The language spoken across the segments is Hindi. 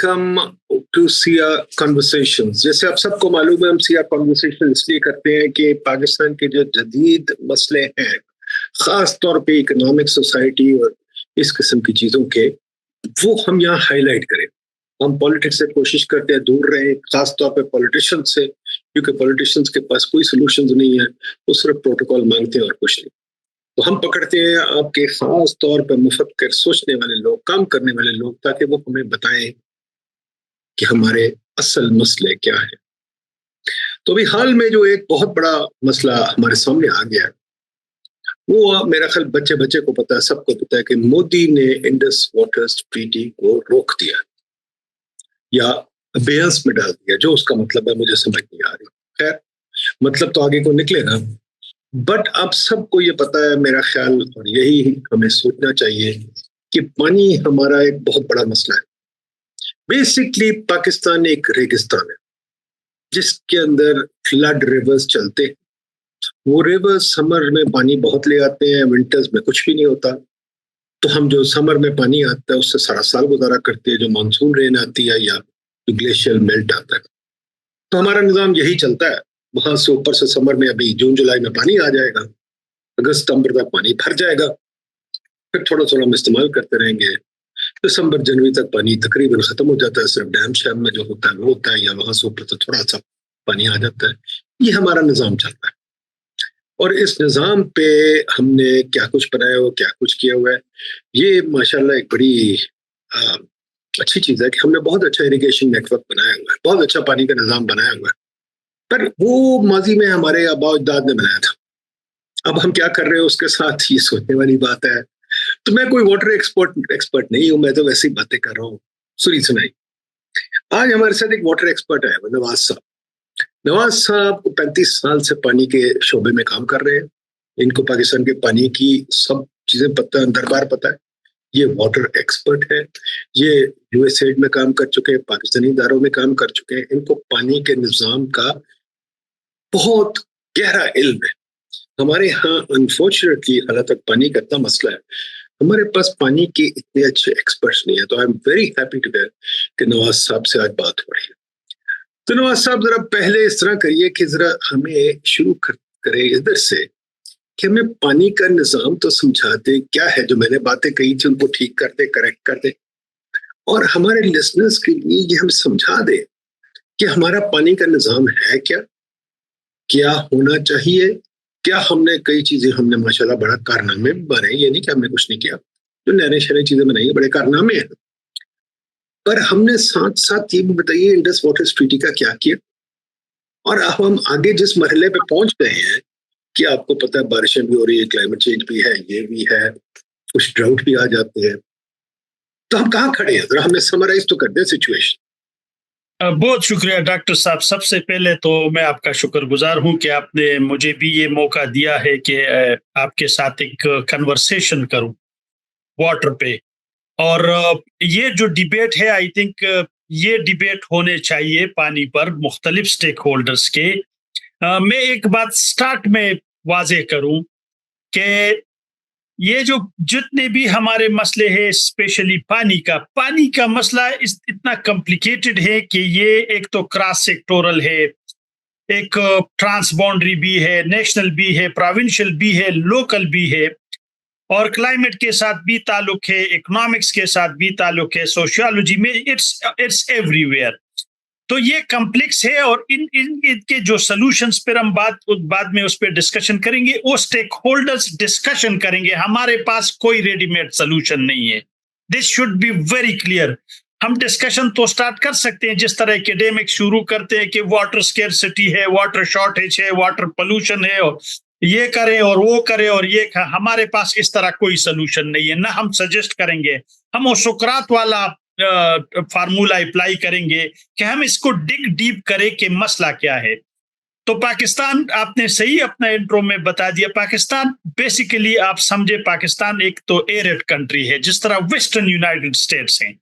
Come to Siya conversations. जैसे आप सबको मालूम है, हम सिया कन्वर्सेशन इसलिए करते हैं कि पाकिस्तान के जो जदीद मसले हैं, खास तौर पे इकोनॉमिक, सोसाइटी और इस किस्म की चीजों के, वो हम यहाँ हाईलाइट करें। हम पॉलिटिक्स से कोशिश करते हैं दूर रहे, खास तौर पे पॉलिटिशियंस से, क्योंकि पॉलिटिशियंस के पास कोई सोल्यूशन नहीं है, वो सिर्फ प्रोटोकॉल मांगते हैं और कुछ नहीं। तो हम पकड़ते हैं आपके खास तौर पर मुफक्किर, सोचने वाले लोग, काम करने वाले लोग, ताकि वो हमें बताएं कि हमारे असल मसले क्या है। तो अभी हाल में जो एक बहुत बड़ा मसला हमारे सामने आ गया, वो मेरा ख्याल बच्चे बच्चे को पता है, सबको पता है कि मोदी ने इंडस वाटर ट्रीटी को रोक दिया या अबेयंस में डाल दिया। जो उसका मतलब है मुझे समझ नहीं आ रही। खैर, मतलब तो आगे को निकलेगा, बट अब सबको ये पता है मेरा ख्याल, और यही हमें सोचना चाहिए कि पानी हमारा एक बहुत बड़ा मसला है। बेसिकली पाकिस्तान एक रेगिस्तान है जिसके अंदर फ्लड रिवर्स चलते हैं। वो रिवर्स समर में पानी बहुत ले आते हैं, विंटर्स में कुछ भी नहीं होता। तो हम जो समर में पानी आता है उससे सारा साल गुजारा करते हैं, जो मानसून रेन आती है या जो ग्लेशियर मेल्ट आता है। तो हमारा निजाम यही चलता है। वहां से ऊपर से समर में अभी जून जुलाई में पानी आ जाएगा, अगस्त सितंबर तक पानी भर जाएगा, फिर थोड़ा थोड़ा हम इस्तेमाल करते रहेंगे। दिसंबर जनवरी तक पानी तकरीबन खत्म हो जाता है, सिर्फ डैम शैम में जो होता है वो होता है, या वहां से ऊपर से थोड़ा सा पानी आ जाता है। ये हमारा निजाम चलता है, और इस निजाम पे हमने क्या कुछ बनाया हुआ, क्या कुछ किया हुआ है, ये माशाल्लाह एक बड़ी अच्छी चीज है कि हमने बहुत अच्छा इरिगेशन नेटवर्क बनाया हुआ है, बहुत अच्छा पानी का निजाम बनाया हुआ है। पर वो माजी में हमारे आबा अजदाद ने बनाया था। अब हम क्या कर रहे हैं उसके साथ, ये सोचने वाली बात है। तो मैं कोई वाटर एक्सपर्ट नहीं हूं, मैं तो वैसी बातें कर रहा हूँ, सुनी सुनाई। आज हमारे साथ एक वाटर एक्सपर्ट है, नवाज साहब। नवाज साहब 35 साल से पानी के शोबे में काम कर रहे हैं। इनको पाकिस्तान के पानी की सब चीजें पता है, दरबार पता है। ये वाटर एक्सपर्ट है। ये यूएसएड में काम कर चुके हैं, पाकिस्तानी इदारों में काम कर चुके हैं। इनको पानी के निजाम का बहुत गहरा इल्म है। हमारे यहाँ अनफॉर्चुनेटली हालांकि पानी का इतना मसला है, हमारे पास पानी के इतने अच्छे एक्सपर्ट्स नहीं है। तो I am very happy to hear कि नवाज साहब से आज बात हो रही है। तो नवाज साहब, जरा पहले इस तरह करिए कि जरा हमें शुरू करें इधर से कि हमें पानी का निजाम तो समझाते क्या है, जो मैंने बातें कही थी उनको ठीक करते, करेक्ट करते, और हमारे लिसनर्स के लिए ये हम समझा दे कि हमारा पानी का निजाम है क्या, क्या होना चाहिए। क्या हमने कई चीजें, हमने माशाल्लाह बड़ा कारनामे बनाए, ये नहीं कि हमने कुछ नहीं किया, जो नए शहरी चीजें बनाई है बड़े कारनामे हैं। पर हमने साथ साथ ये भी बताइए इंडस वाटर ट्रीटी का क्या किया, और अब हम आगे जिस मरहले पे पहुंच गए हैं कि आपको पता है बारिशें भी हो रही है, क्लाइमेट चेंज भी है, ये भी है, कुछ ड्राउट भी आ जाते हैं। तो हम कहाँ खड़े हैं, जरा हमें समराइज तो कर दें सिचुएशन। बहुत शुक्रिया डॉक्टर साहब। सबसे पहले तो मैं आपका शुक्रगुजार हूं कि आपने मुझे भी ये मौका दिया है कि आपके साथ एक कन्वर्सेशन करूं वाटर पे। और ये जो डिबेट है, आई थिंक ये डिबेट होने चाहिए पानी पर मुख्तलिफ स्टेक होल्डर्स के। मैं एक बात स्टार्ट में वाजे करूं कि ये जो जितने भी हमारे मसले हैं, स्पेशली पानी का मसला इतना कॉम्प्लिकेटेड है कि ये एक तो क्रॉस सेक्टोरल है, एक ट्रांस बाउंड्री भी है, नेशनल भी है, प्रोविंशियल भी है, लोकल भी है, और क्लाइमेट के साथ भी ताल्लुक है, इकोनॉमिक्स के साथ भी ताल्लुक है, सोशियोलॉजी में, इट्स एवरीवेयर। तो ये कॉम्प्लेक्स है, और इनके जो सॉल्यूशंस पर हम बाद में उस पर डिस्कशन करेंगे, वो स्टेक होल्डर्स डिस्कशन करेंगे। हमारे पास कोई रेडीमेड सॉल्यूशन नहीं है। This should be very clear. हम डिस्कशन तो स्टार्ट कर सकते हैं जिस तरह एकेडमिक शुरू करते हैं कि वाटर स्केर्सिटी है, वाटर शॉर्टेज है, वाटर पोल्यूशन है, और ये करें और वो करें और ये हमारे पास इस तरह कोई सॉल्यूशन नहीं है। ना हम सजेस्ट करेंगे, हम वो सुकरात वाला फार्मूला अप्लाई करेंगे कि हम इसको डिग डीप करें कि मसला क्या है। तो पाकिस्तान, आपने सही अपना इंट्रो में बता दिया, पाकिस्तान बेसिकली आप समझे, पाकिस्तान एक तो एरिड कंट्री है, जिस तरह वेस्टर्न यूनाइटेड स्टेट्स हैं।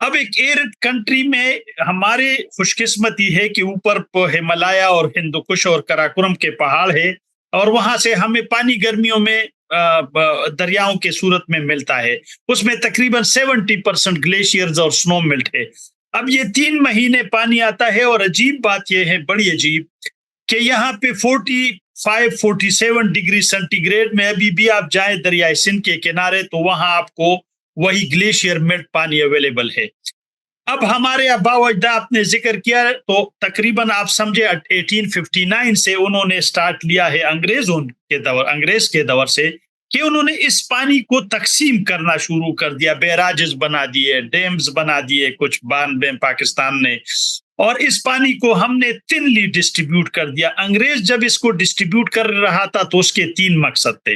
अब एक एरिड कंट्री में हमारे खुशकिस्मती है कि ऊपर हिमालय और हिंदुकुश और कराकोरम के पहाड़ है, और वहां से हमें पानी गर्मियों में दरियाओं के सूरत में मिलता है। उसमें तकरीबन 70% ग्लेशियर्स और स्नो मेल्ट है। अब ये 3 महीने पानी आता है और अजीब बात यह है, बड़ी अजीब, कि यहाँ पे 45-47 डिग्री सेंटीग्रेड में अभी भी आप जाएं दरियाई सिंध के किनारे तो वहां आपको वही ग्लेशियर मेल्ट पानी अवेलेबल है। अब हमारे अब्बा अजदा आपने जिक्र किया तो तकरीबन आप समझे 1859 से उन्होंने स्टार्ट लिया है, अंग्रेज के दौर से, कि उन्होंने इस पानी को तकसीम करना शुरू कर दिया, बैराजेस बना दिए, डैम्स बना दिए कुछ बांध में पाकिस्तान ने, और इस पानी को हमने थिनली डिस्ट्रीब्यूट कर दिया। अंग्रेज जब इसको डिस्ट्रीब्यूट कर रहा था तो उसके 3 मकसद थे।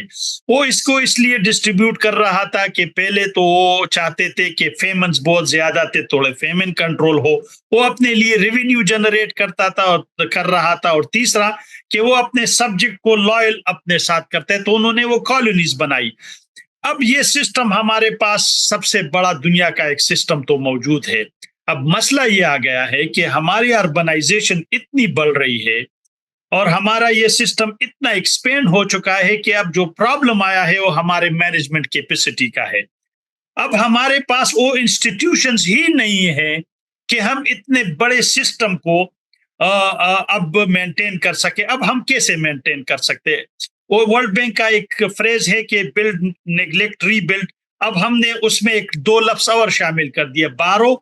वो इसको इसलिए डिस्ट्रीब्यूट कर रहा था कि पहले तो वो चाहते थे कि फेमन्स बहुत ज्यादा थे, थोड़े फेमन कंट्रोल हो, वो अपने लिए रेवेन्यू जनरेट करता था और कर रहा था, और तीसरा कि वो अपने सब्जेक्ट को लॉयल अपने साथ करते, तो उन्होंने वो कॉलोनीज बनाई। अब ये सिस्टम हमारे पास सबसे बड़ा दुनिया का एक सिस्टम तो मौजूद है। अब मसला ये आ गया है कि हमारी अर्बनाइजेशन इतनी बढ़ रही है और हमारा ये सिस्टम इतना एक्सपेंड हो चुका है कि अब जो प्रॉब्लम आया है वो हमारे मैनेजमेंट कैपेसिटी का है। अब हमारे पास वो इंस्टीट्यूशंस ही नहीं है कि हम इतने बड़े सिस्टम को अब मेंटेन कर सके। अब हम कैसे मेंटेन कर सकते हैं? वो वर्ल्ड बैंक का एक फ्रेज है कि बिल्ड, नेग्लेक्ट, रीबिल्ड। अब हमने उसमें एक 2 लफ्ज और शामिल कर दिए, बारो,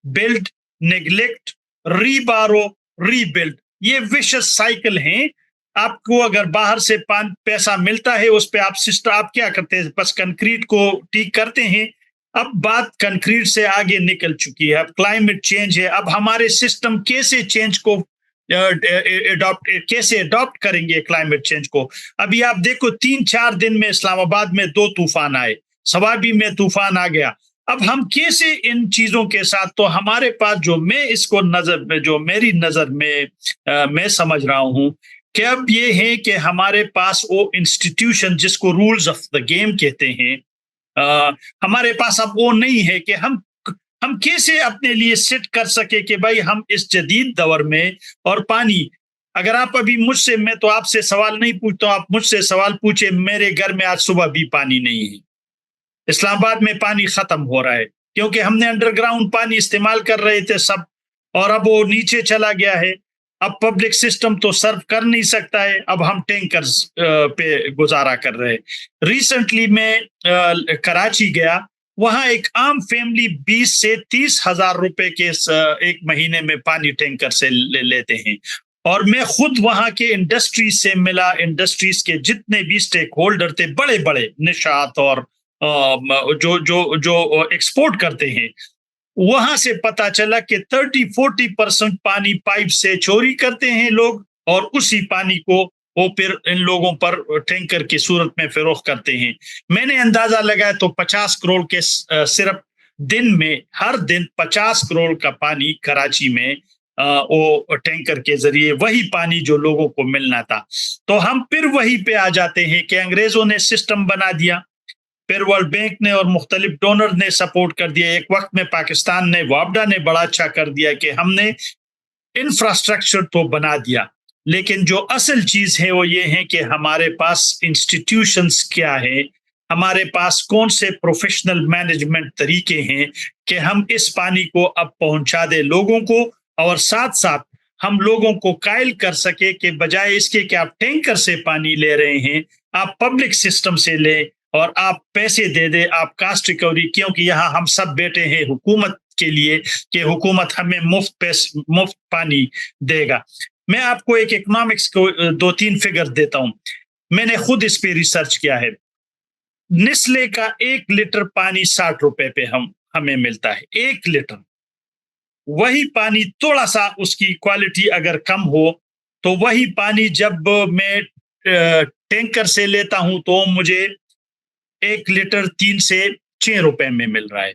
बिल्ड, नेग्लेक्ट, रीबारो, रीबिल्ड। ये विशेष साइकिल है। आपको अगर बाहर से पैसा मिलता है उस पे आप सिस्टम, आप क्या करते हैं, बस कंक्रीट को ठीक करते हैं। अब बात कंक्रीट से आगे निकल चुकी है, अब क्लाइमेट चेंज है। अब हमारे सिस्टम कैसे चेंज को कैसे अडॉप्ट करेंगे क्लाइमेट चेंज को? अभी आप देखो 3-4 दिन में इस्लामाबाद में 2 तूफान आए, सवाबी में तूफान आ गया। अब हम कैसे इन चीजों के साथ, तो हमारे पास जो मैं इसको नजर में, जो मेरी नजर में मैं समझ रहा हूं कि अब ये है कि हमारे पास वो इंस्टीट्यूशन जिसको रूल्स ऑफ द गेम कहते हैं, हमारे पास अब वो नहीं है कि हम कैसे अपने लिए सेट कर सके कि भाई हम इस जदीद दौर में, और पानी, अगर आप अभी मुझसे, मैं तो आपसे सवाल नहीं पूछता, आप मुझसे सवाल पूछे, मेरे घर में आज सुबह भी पानी नहीं है, इस्लामाबाद में पानी खत्म हो रहा है, क्योंकि हमने अंडरग्राउंड पानी इस्तेमाल कर रहे थे सब, और अब वो नीचे चला गया है। अब पब्लिक सिस्टम तो सर्व कर नहीं सकता है, अब हम टैंकर्स पे गुजारा कर रहे हैं। रिसेंटली मैं कराची गया, वहां एक आम फैमिली 20 से 30 हजार रुपए के एक महीने में पानी टैंकर से लेते हैं। और मैं खुद वहां के इंडस्ट्रीज से मिला, इंडस्ट्रीज के जितने भी स्टेक होल्डर थे, बड़े बड़े निशात और जो जो जो एक्सपोर्ट करते हैं, वहां से पता चला कि 30-40% पानी पाइप से चोरी करते हैं लोग, और उसी पानी को वो फिर इन लोगों पर टैंकर की सूरत में फरोख्त करते हैं। मैंने अंदाजा लगाया तो 50 करोड़ के सिर्फ दिन में, हर दिन 50 करोड़ का पानी कराची में वो टैंकर के जरिए, वही पानी जो लोगों को मिलना था। तो हम फिर वही पे आ जाते हैं कि अंग्रेजों ने सिस्टम बना दिया, फिर वर्ल्ड बैंक ने और मुख्तलिफ डोनर ने सपोर्ट कर दिया। एक वक्त में पाकिस्तान ने, वापडा ने बड़ा अच्छा कर दिया कि हमने इंफ्रास्ट्रक्चर तो बना दिया, लेकिन जो असल चीज है वो ये है कि हमारे पास इंस्टीट्यूशंस क्या है, हमारे पास कौन से प्रोफेशनल मैनेजमेंट तरीके हैं कि हम इस पानी को अब पहुंचा दे लोगों को, और साथ साथ हम लोगों को कायल कर सके कि बजाय इसके कि आप टैंकर से पानी ले रहे हैं, आप पब्लिक सिस्टम से ले और आप पैसे दे दे, आप कास्ट रिकवरी, क्योंकि यहाँ हम सब बैठे हैं हुकूमत के लिए कि हुकूमत हमें मुफ्त पानी देगा। मैं आपको एक इकोनॉमिक्स को 2-3 फिगर देता हूं, मैंने खुद इस पे रिसर्च किया है। निस्ले का 1 लीटर पानी 60 रुपए पे हमें मिलता है, 1 लीटर। वही पानी थोड़ा सा उसकी क्वालिटी अगर कम हो, तो वही पानी जब मैं टैंकर से लेता हूं तो मुझे 1 लीटर 3 से 6 रुपए में मिल रहा है।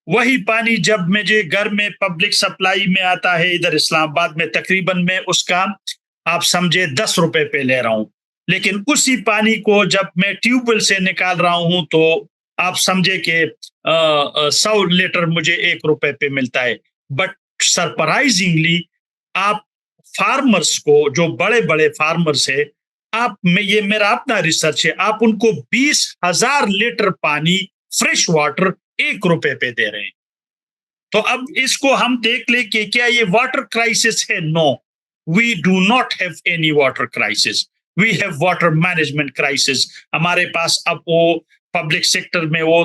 वही पानी जब मुझे घर में पब्लिक सप्लाई में आता है इधर इस्लामाबाद में, तकरीबन मैं उसका आप समझे 10 रुपए पे ले रहा हूं, लेकिन उसी पानी को जब मैं ट्यूबवेल से निकाल रहा हूं तो आप समझे कि 100 लीटर मुझे 1 रुपए पे मिलता है। बट सरप्राइजिंगली आप फार्मर्स को, जो बड़े बड़े फार्मर्स है, आप में, ये मेरा अपना रिसर्च है, आप उनको 20,000 लीटर पानी फ्रेश वाटर 1 रुपए पे दे रहे हैं। तो अब इसको हम देख ले कि क्या ये वाटर क्राइसिस है? No, we do not have any water crisis, we have water management crisis. हमारे पास अब वो पब्लिक सेक्टर में वो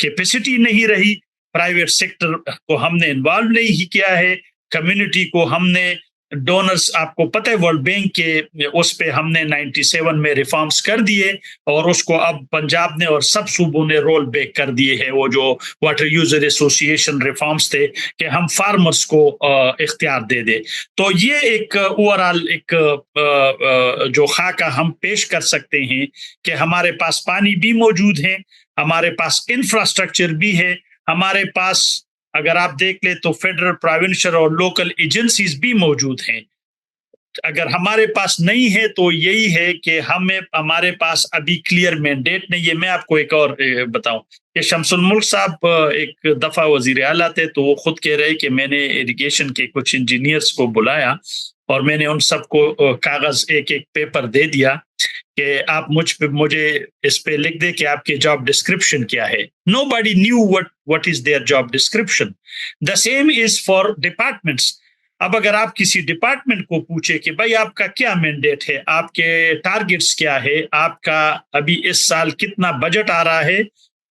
कैपेसिटी नहीं रही, प्राइवेट सेक्टर को हमने इन्वॉल्व नहीं किया है, कम्युनिटी को हमने डोनर्स, आपको पता है वर्ल्ड बैंक के उस पे हमने 97 में रिफॉर्म्स कर दिए और उसको अब पंजाब ने और सब सूबों ने रोल बैक कर दिए हैं। वो जो वाटर यूजर एसोसिएशन रिफॉर्म्स थे कि हम फार्मर्स को इख्तियार दे दे। तो ये एक ओवरऑल एक जो खाका हम पेश कर सकते हैं कि हमारे पास पानी भी मौजूद है, हमारे पास इंफ्रास्ट्रक्चर भी है, हमारे पास अगर आप देख ले तो फेडरल, प्रोविंशियल और लोकल एजेंसीज भी मौजूद हैं। अगर हमारे पास नहीं है तो यही है कि हमारे पास अभी क्लियर मैंडेट नहीं है। मैं आपको एक और बताऊं कि शमसुल मुल्क साहब एक दफा वजीर आला थे, तो वो खुद कह रहे कि मैंने इरिगेशन के कुछ इंजीनियर्स को बुलाया और मैंने उन सबको कागज एक एक पेपर दे दिया कि आप मुझे इस पे लिख दे कि आपके जॉब डिस्क्रिप्शन क्या है। Nobody knew what is their job description. The same is for departments. अब अगर आप किसी डिपार्टमेंट को पूछे कि भाई आपका क्या मैंडेट है, आपके टारगेट्स क्या है, आपका अभी इस साल कितना बजट आ रहा है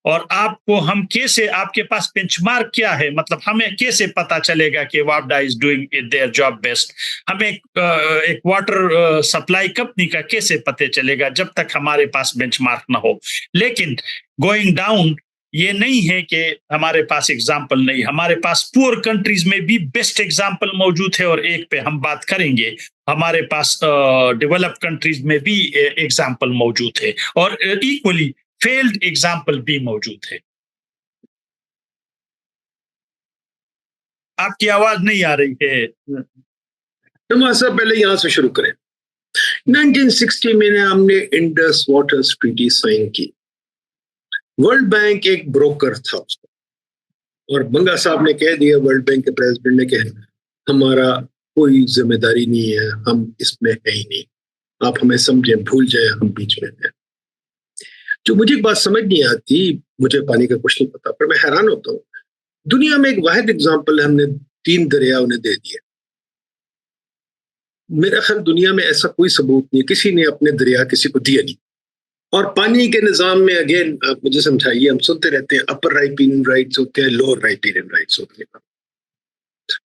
और आपको हम कैसे, आपके पास बेंचमार्क क्या है, मतलब हमें कैसे पता चलेगा कि वापडा is doing their job best, हमें एक वाटर सप्लाई कंपनी का कैसे पता चलेगा जब तक हमारे पास बेंचमार्क ना हो। लेकिन गोइंग डाउन ये नहीं है कि हमारे पास एग्जाम्पल नहीं, हमारे पास पुअर कंट्रीज में भी बेस्ट एग्जाम्पल मौजूद है और एक पे हम बात करेंगे। हमारे पास डेवलप कंट्रीज में भी एग्जाम्पल मौजूद है और इक्वली फेल्ड एग्जाम्पल भी मौजूद है। आपकी आवाज नहीं आ रही है। साहब पहले यहां से शुरू करें। 1960 में हमने इंडस वाटर ट्रीटी साइन की। वर्ल्ड बैंक एक ब्रोकर था उसका, और बंगा साहब ने कह दिया, वर्ल्ड बैंक के प्रेसिडेंट ने कहा हमारा कोई जिम्मेदारी नहीं है, हम इसमें है ही नहीं, आप हमें समझें, भूल जाए, हम बीच में हैं। जो मुझे एक बात समझ नहीं आती, मुझे पानी का कुछ नहीं पता, पर मैं हैरान होता हूँ, दुनिया में एक वाहिद एग्जाम्पल हमने 3 दरिया उन्हें दे दिए। मेरा ख्याल दुनिया में ऐसा कोई सबूत नहीं, किसी ने अपने दरिया किसी को दिया नहीं। और पानी के निजाम में अगेन आप मुझे समझाइए, हम सुनते रहते हैं अपर राइपिंग राइट्स होते हैं, लोअर राइपिंग राइट्स होते हैं।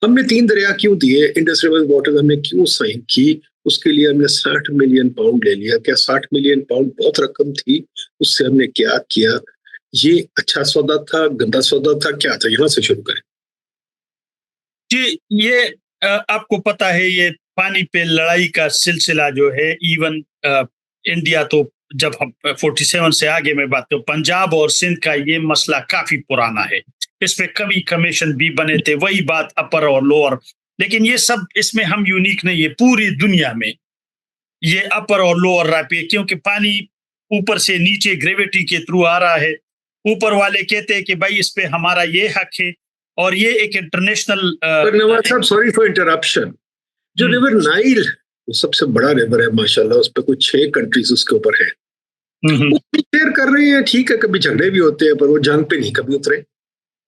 हमने 3 दरिया क्यों दिए? इंडस रिवर वाटर हमने क्यों साइन की? उसके लिए हमने 60 मिलियन पाउंड ले लिया। क्या 60 मिलियन पाउंड बहुत रकम थी? उससे हमने क्या किया? ये अच्छा सौदा था, गंदा सौदा था, क्या था? यहाँ से शुरू करें जी। ये आपको पता है ये पानी पे लड़ाई का सिलसिला जो है, इवन इंडिया तो जब हम 47 से आगे में बात करूं, पंजाब और सिंध का ये मसला काफी पुराना है। इस पे कभी कमीशन भी बने थे, वही बात अपर और लोअर। लेकिन ये सब इसमें हम यूनिक नहीं है, पूरी दुनिया में ये अपर और लोअर राइपिंग, क्योंकि पानी ऊपर से नीचे ग्रेविटी के थ्रू आ रहा है। ऊपर वाले कहते हैं कि भाई इस पे हमारा ये हक है, और ये एक इंटरनेशनल। पर नवाज साहब, सॉरी फॉर इंटरप्शन, जो रिवर नाइल वो सबसे बड़ा रिवर है माशाल्लाह, उस पर कुछ 6 कंट्रीज उसके ऊपर है, वो शेयर कर रहे हैं। ठीक है, कभी झगड़े भी होते हैं, पर वो जंग पे नहीं कभी उतरे,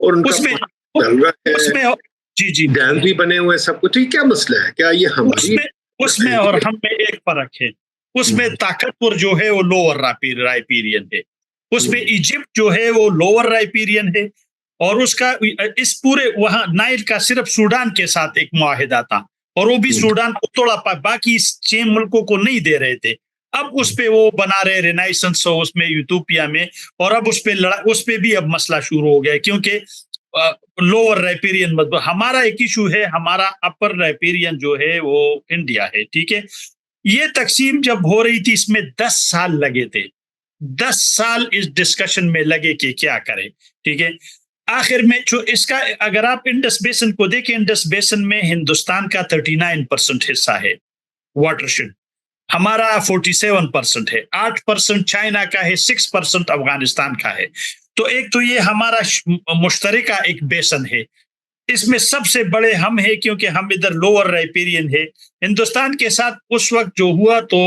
और उनका उसमें चल रहा है, उसमें जी डैम भी बने हुए, सब कुछ। ये क्या मसला है? क्या ये हमारी उसमें और हम में एक फर्क है। उसमें ताकतवर जो है वो लोअर राइपीरियन है, उसमें इजिप्ट जो है वो लोअर राइपीरियन है, और उसका इस पूरे वहां नाइल का सिर्फ सूडान के साथ एक मुआहिदा था, और वो भी सूडान को तोड़ा, बाकी 6 मुल्कों को नहीं दे रहे थे। अब उस पे वो बना रहे रेनाइसेंस हो उसमें यूटोपिया में, और अब उस पे भी अब मसला शुरू हो गया, क्योंकि लोअर राइपेरियन मतलब हमारा एक इशू है, हमारा अपर राइपेरियन जो है वो इंडिया है। ठीक है, ये तकसीम जब हो रही थी इसमें 10 साल लगे थे, 10 साल इस डिस्कशन में लगे कि क्या करें। ठीक है, आखिर में जो इसका अगर आप इंडस बेसिन को देखें, इंडस बेसिन में हिंदुस्तान का 39% हिस्सा है वाटरशेड, हमारा 47% है, 8% चाइना का है, 6% अफगानिस्तान का है। तो एक तो ये हमारा मुश्तरका एक बेसन है, इसमें सबसे बड़े हम हैं, क्योंकि हम इधर लोअर राइपेरियन है। हिंदुस्तान के साथ उस वक्त जो हुआ तो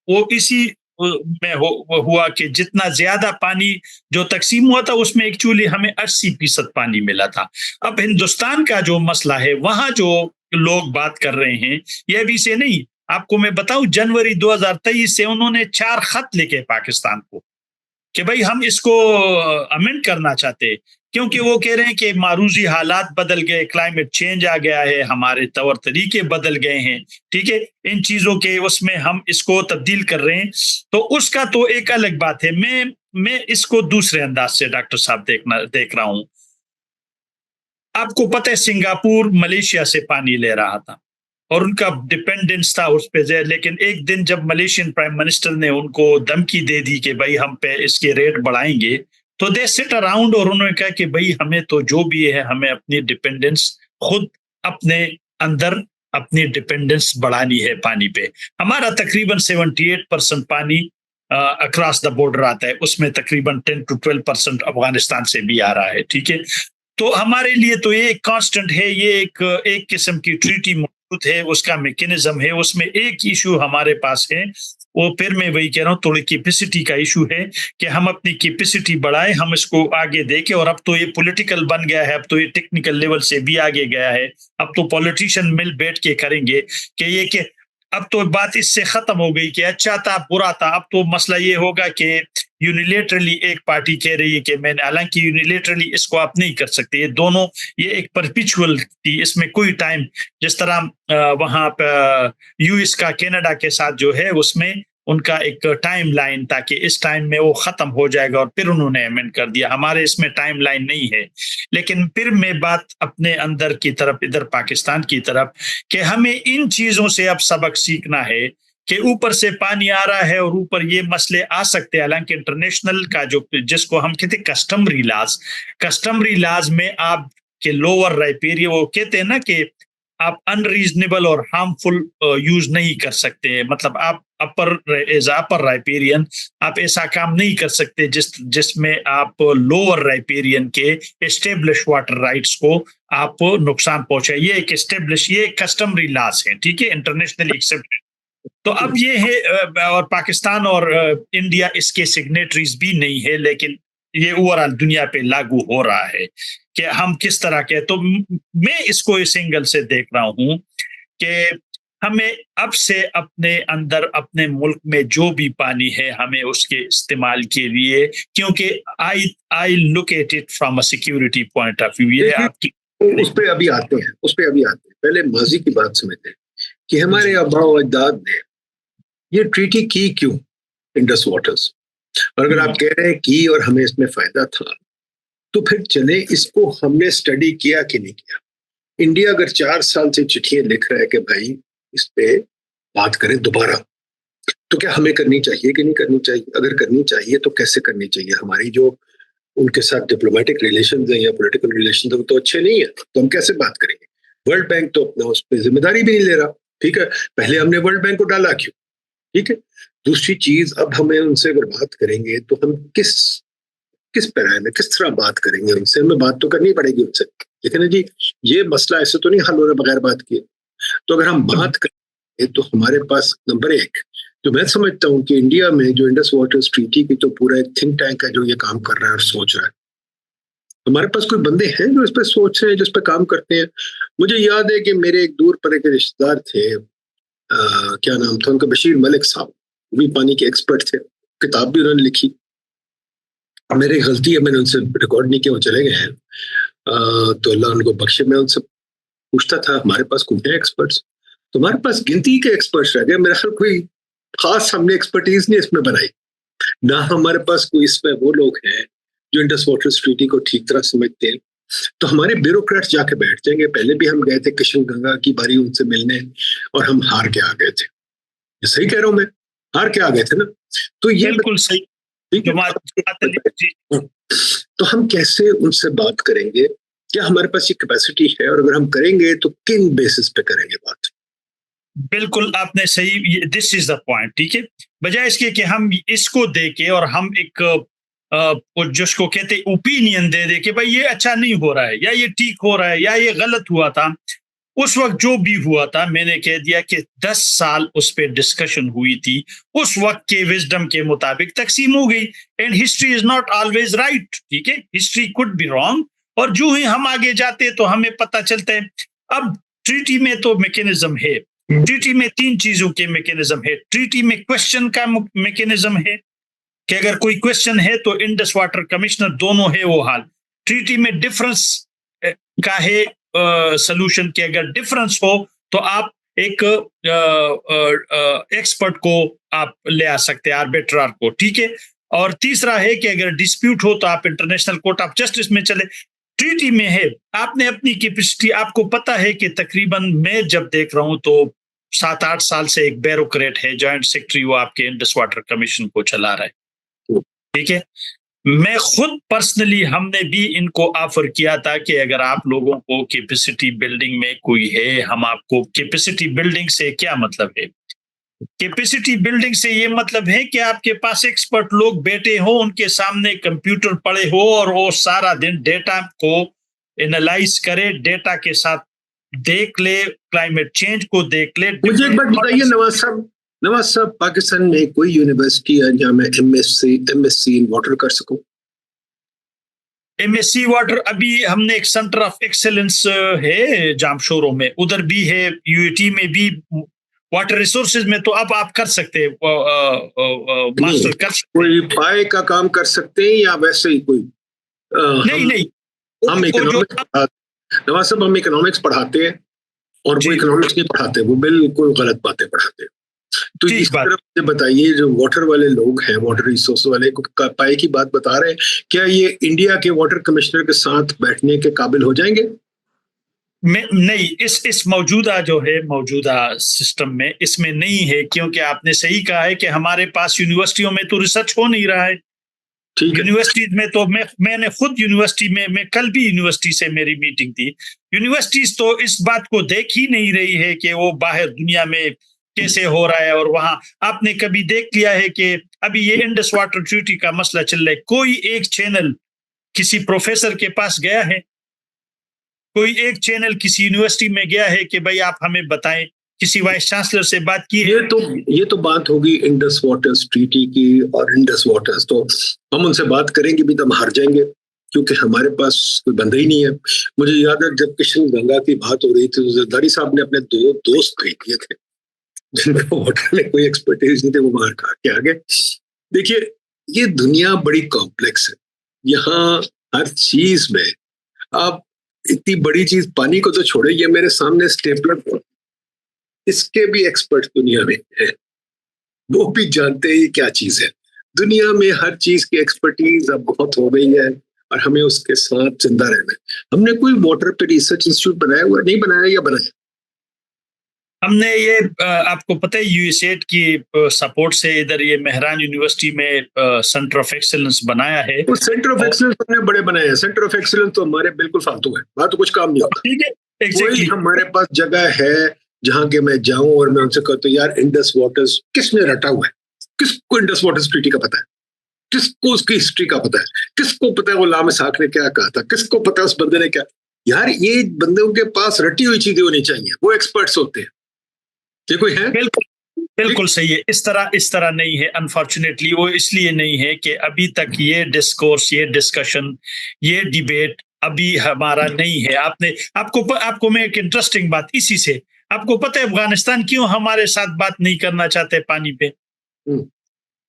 वो इसी में हुआ कि जितना ज्यादा पानी जो तकसीम हुआ था उसमें एक्चुअली हमें 80% पानी मिला था। अब हिंदुस्तान का जो मसला है वहां जो लोग बात कर रहे हैं, ये भी से नहीं, आपको मैं बताऊं जनवरी 2023 से उन्होंने 4 खत लिखे पाकिस्तान को कि भाई हम इसको अमेंड करना चाहते हैं, क्योंकि वो कह रहे हैं कि मारूजी हालात बदल गए, क्लाइमेट चेंज आ गया है, हमारे तौर तरीके बदल गए हैं, ठीक है, इन चीजों के उसमें हम इसको तब्दील कर रहे हैं। तो उसका तो एक अलग बात है। मैं इसको दूसरे अंदाज से डॉक्टर साहब देख रहा हूं। आपको पता है सिंगापुर मलेशिया से पानी ले रहा था और उनका डिपेंडेंस था उस पे, लेकिन एक दिन जब मलेशियन प्राइम मिनिस्टर ने उनको धमकी दे दी कि भाई हम पे इसके रेट बढ़ाएंगे, तो दे सिट अराउंड और उन्होंने कहा कि भाई हमें तो जो भी है हमें अपनी डिपेंडेंस खुद अपने अंदर अपनी डिपेंडेंस बढ़ानी है पानी पे। हमारा तकरीबन 78% पानी अक्रॉस द बॉर्डर आता है, उसमें तकरीबन 10 to 12% अफगानिस्तान से भी आ रहा है, ठीक है। तो हमारे लिए तो ये कांस्टेंट है, ये एक किस्म की ट्रीटी मौजूद है, उसका मैकेनिज्म है। उसमें एक इशू हमारे पास है, वो फिर मैं वही कह रहा हूँ, थोड़ी कैपेसिटी का इशू है कि हम अपनी कैपेसिटी बढ़ाएं, हम इसको आगे देखें। और अब तो ये पॉलिटिकल बन गया है, अब तो ये टेक्निकल लेवल से भी आगे गया है। अब तो पॉलिटिशियन मिल बैठ के करेंगे कि ये कि अब तो बात इससे खत्म हो गई कि अच्छा था बुरा था। अब तो मसला ये होगा कि यूनिलेटरली एक पार्टी कह रही है कि मैंने, हालांकि यूनिलेटरली इसको आप नहीं कर सकते, ये दोनों, ये एक परपिचुअल थी, इसमें कोई टाइम, जिस तरह वहां पर यूएस का कनाडा के साथ जो है उसमें उनका एक टाइम लाइन था कि इस टाइम में वो खत्म हो जाएगा और फिर उन्होंने अमेंड कर दिया। हमारे इसमें टाइम लाइन नहीं है। लेकिन फिर मैं बात अपने अंदर की तरफ, इधर पाकिस्तान की तरफ, कि हमें इन चीजों से अब सबक सीखना है कि ऊपर से पानी आ रहा है और ऊपर ये मसले आ सकते हैं। हालांकि इंटरनेशनल का जो, जिसको हम कहते हैं कस्टमरी लाज में आप के लोअर राइपेरियन, वो कहते हैं ना कि आप अनरीजनेबल और हार्मफुल यूज नहीं कर सकते, मतलब आप अपर राइपेरियन आप ऐसा काम नहीं कर सकते जिसमें आप लोअर राइपेरियन के एस्टेब्लिश वाटर राइट्स को आप नुकसान पहुंचाए। ये एक एस्टेब्लिश, ये कस्टमरी लॉस है, ठीक है, इंटरनेशनली एक्सेप्टेड। तो अब ये है, और पाकिस्तान और इंडिया इसके सिग्नेटरीज भी नहीं है, लेकिन ये ओवरऑल दुनिया पे लागू हो रहा है कि हम किस तरह के। तो मैं इसको इस एंगल से देख रहा हूं कि हमें अब से अपने अंदर, अपने मुल्क में जो भी पानी है, हमें उसके इस्तेमाल के लिए, क्योंकि I look at it from a security point of view. ये आपकी उस पे अभी आते हैं पहले माजी की बात समझते हैं कि हमारे आबा अजदाद ने ये ट्रीटी की क्यों, इंडस वाटर्स। और अगर आप कह रहे हैं की और हमें इसमें फायदा था, तो फिर चले इसको हमने स्टडी किया कि नहीं किया। इंडिया अगर 4 साल से चिट्ठियां लिख रहा है कि भाई इस पे बात करें दोबारा, तो क्या हमें करनी चाहिए कि नहीं करनी चाहिए? अगर करनी चाहिए तो कैसे करनी चाहिए? हमारी जो उनके साथ डिप्लोमेटिक रिलेशंस हैं या पॉलिटिकल रिलेशंस हैं तो अच्छे नहीं है, तो हम कैसे बात करेंगे? वर्ल्ड बैंक तो अपना उस पर जिम्मेदारी भी नहीं ले रहा, ठीक है। पहले हमने वर्ल्ड बैंक को डाला क्यों, ठीक है। दूसरी चीज, अब हमें उनसे अगर बात करेंगे तो हम किस पैराए में, किस तरह बात करेंगे उनसे? हमें बात तो करनी पड़ेगी उनसे, लेकिन है जी, ये मसला ऐसे तो नहीं हल हो रहा बगैर बात किए। तो अगर हम बात करें तो हमारे पास नंबर एक, जो मैं समझता हूँ कि इंडिया में जो इंडस वाटर्स ट्रीटी की तो पूरा एक थिंक टैंक है जो ये काम कर रहा है और सोच रहा है। हमारे पास कोई बंदे हैं जो इस पर सोच रहे हैं, जिस पर काम करते हैं। मुझे याद है कि मेरे एक दूर पर एक रिश्तेदार थे, क्या नाम था उनका, बशीर मलिक साहब, वो भी पानी के एक्सपर्ट थे, किताब भी उन्होंने लिखी। मेरी गलती है, मैंने उनसे रिकॉर्ड नहीं किया, वो चले गए हैं, तो अल्लाह उनको बख्शे। मैं उनसे पूछता था हमारे पास कोई है एक्सपर्ट्स, तो हमारे पास गिनती के एक्सपर्ट्स रह गए। मेरा ख्याल कोई खास हमने एक्सपर्टीज नहीं इसमें बनाई, ना हमारे पास कोई इसमें वो लोग हैं जो इंडस वाटर्स ट्रीटी को ठीक तरह समझते हैं। तो हमारे ब्यूरोक्रेट्स जाके बैठ जाएंगे। पहले भी हम गए थे किशन गंगा की बारी उनसे मिलने, और हम हार के आ गए थे। ये सही कह रहा हूं मैं, हार के आ गए थे ना। तो ये बिल्कुल सही। तो हम कैसे उनसे बात करेंगे? क्या हमारे पास ये कैपेसिटी है? और अगर हम करेंगे तो किन बेसिस पे करेंगे बात? बिल्कुल आपने सही, दिस इज द पॉइंट, ठीक है। बजाय इसके कि हम इसको देके और हम एक जिसको कहते ओपिनियन दे दे कि भाई ये अच्छा नहीं हो रहा है या ये ठीक हो रहा है या ये गलत हुआ था, उस वक्त जो भी हुआ था मैंने कह दिया कि 10 साल उस पर डिस्कशन हुई थी, उस वक्त के विजडम के मुताबिक तकसीम हो गई। And history is not always right, ठीक है, हिस्ट्री कुड बी रॉन्ग। और जो ही हम आगे जाते तो हमें पता चलता है। अब ट्रीटी में तो मैकेनिज्म है, ट्रीटी में 3 चीजों के मैकेनिज्म है। ट्रीटी में क्वेश्चन का मैकेनिज्म है कि अगर कोई क्वेश्चन है तो इंडस वाटर कमिश्नर दोनों है वो हाल। ट्रीटी में डिफरेंस का है सॉल्यूशन कि अगर डिफरेंस हो तो आप एक एक्सपर्ट को आप ले आ सकते हैं, आर्बिट्रार को, ठीक है। और तीसरा है कि अगर डिस्प्यूट हो तो आप इंटरनेशनल कोर्ट ऑफ जस्टिस में चले। ट्रीटी में है आपने अपनी कैपेसिटी, आपको पता है कि तकरीबन मैं जब देख रहा हूं तो 7-8 साल से एक ब्यूरोक्रेट है, जॉइंट सेक्रेटरी, वो आपके इंडस वाटर कमीशन को चला रहा है, ठीक है। मैं खुद पर्सनली, हमने भी इनको ऑफर किया था कि अगर आप लोगों को कैपेसिटी बिल्डिंग में कोई है, हम आपको, कैपेसिटी बिल्डिंग से क्या मतलब है? कैपेसिटी बिल्डिंग से ये मतलब है कि आपके पास एक्सपर्ट लोग बैठे हो, उनके सामने कंप्यूटर पड़े हो और वो सारा दिन डेटा को एनालाइज करे, डेटा के साथ देख ले, क्लाइमेट चेंज को देख ले। मुझे एक बात बताइए नवाज साहब, पाकिस्तान में कोई यूनिवर्सिटी है जहां मैं एमएससी इन वाटर कर सकूं? एमएससी वाटर अभी हमने एक सेंटर ऑफ एक्सेलेंस है जामशोरों में, उधर भी है, यूएटी में भी वाटर रिसोर्सेज में, तो अब आप कर सकते हैं, मास्टर कर सकते। कोई पाए का काम कर सकते हैं या वैसे ही कोई? नहीं, हम इकोनॉमिक्स, नवाज साहब, हम इकोनॉमिक्स पढ़ाते हैं और वो इकोनॉमिक्स नहीं पढ़ाते, वो बिल्कुल गलत बातें पढ़ाते हैं। तो इस तरफ मुझे बताइए, जो वाटर वाले लोग हैं, वाटर रिसोर्स वाले पाए की बात बता रहे हैं, क्या ये इंडिया के वाटर कमिश्नर के साथ बैठने के काबिल हो जाएंगे? नहीं, इस मौजूदा जो है, मौजूदा सिस्टम में इसमें नहीं है, क्योंकि आपने सही कहा है कि हमारे पास यूनिवर्सिटियों में तो रिसर्च हो नहीं रहा है। यूनिवर्सिटीज में तो मैंने खुद यूनिवर्सिटी में, मैं कल भी यूनिवर्सिटी से मेरी मीटिंग थी, यूनिवर्सिटीज तो इस बात को देख ही नहीं रही है कि वो बाहर दुनिया में कैसे हो रहा है। और वहां आपने कभी देख लिया है कि अभी ये इंडस वाटर ट्रीटी का मसला चल रहा है, कोई एक चैनल किसी प्रोफेसर के पास गया है, कोई एक चैनल किसी यूनिवर्सिटी में गया है कि भाई आप हमें बताएं, किसी वाइस चांसलर से बात की है? ये तो बात होगी इंडस वाटर्स ट्रीटी की, और इंडस वाटर्स तो हम उनसे बात करेंगे भी तो हम हार जाएंगे, क्योंकि हमारे पास कोई बंदा ही नहीं है। मुझे याद है जब किशन गंगा की बात हो रही थी, जरदारी साहब ने अपने 2 दोस्त भेज दिए थे जिनको वाटर में कोई एक्सपर्टीज नहीं थे, वो बाहर खा के आ गए। देखिए, ये दुनिया बड़ी कॉम्प्लेक्स है, यहाँ हर चीज में आप, इतनी बड़ी चीज पानी को तो छोड़े, ये मेरे सामने स्टेपलर, इसके भी एक्सपर्ट दुनिया में है, वो भी जानते हैं क्या चीज है। दुनिया में हर चीज की एक्सपर्टीज अब बहुत हो गई है और हमें उसके साथ जिंदा रहना है। हमने कोई वाटर पे रिसर्च इंस्टीट्यूट बनाया हुआ नहीं, बनाया या बनाया? हमने ये आपको पता है यूएसएड की सपोर्ट से इधर ये मेहरान यूनिवर्सिटी में सेंटर ऑफ एक्सीलेंस बनाया है। वो सेंटर ऑफ एक्सीलेंस हमने बड़े बनाए हैं। सेंटर ऑफ एक्सीलेंस तो हमारे बिल्कुल फालतू है, वहां तो कुछ काम नहीं होता। ठीक है, एग्जैक्टली। हमारे पास जगह है जहां के मैं जाऊं और मैं उनसे कहता हूँ, यार इंडस वाटर्स किसने रटा हुआ है? किसको इंडस वाटर्स ट्रीटी का पता है? किसको उसकी हिस्ट्री का पता है? किसको पता है वो लाम इसहाक ने क्या कहा था? किसको पता है उस बंदे ने क्या? यार, ये बंदों के पास रटी हुई चीजें होनी चाहिए, वो एक्सपर्ट्स होते हैं। ये कोई है? बिल्कुल सही है। इस तरह नहीं है, अनफॉर्चुनेटली। वो इसलिए नहीं है कि अभी तक ये डिस्कोर्स, ये डिस्कशन, ये डिबेट अभी हमारा नहीं है। आपको मैं एक इंटरेस्टिंग बात इसी से, आपको पता है अफगानिस्तान क्यों हमारे साथ बात नहीं करना चाहते पानी पे?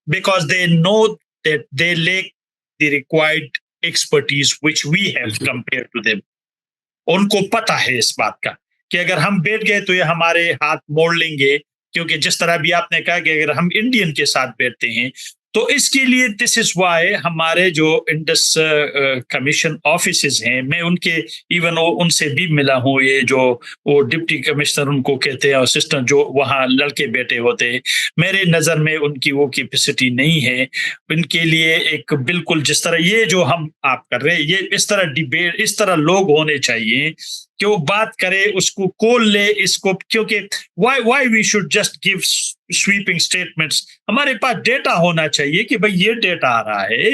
Because they know that they lack the required expertise which we have compared to them. उनको पता है इस बात का कि अगर हम बैठ गए तो ये हमारे हाथ मोड़ लेंगे, क्योंकि जिस तरह भी आपने कहा कि अगर हम इंडियन के साथ बैठते हैं तो इसके लिए दिस इज वाई हमारे जो इंडस कमीशन ऑफिसेज हैं, मैं उनके इवन उनसे भी मिला हूँ, ये जो वो डिप्टी कमिश्नर उनको कहते हैं, असिस्टेंट जो वहाँ लड़के बैठे होते हैं, मेरे नज़र में उनकी वो कैपेसिटी नहीं है। इनके लिए एक बिल्कुल जिस तरह ये जो हम आप कर रहे हैं, ये इस तरह डिबेट, इस तरह लोग होने चाहिए कि वो बात करे, उसको कोल ले इसको, क्योंकि why we should just give sweeping statements। हमारे पास डेटा होना चाहिए कि भाई ये डेटा आ रहा है,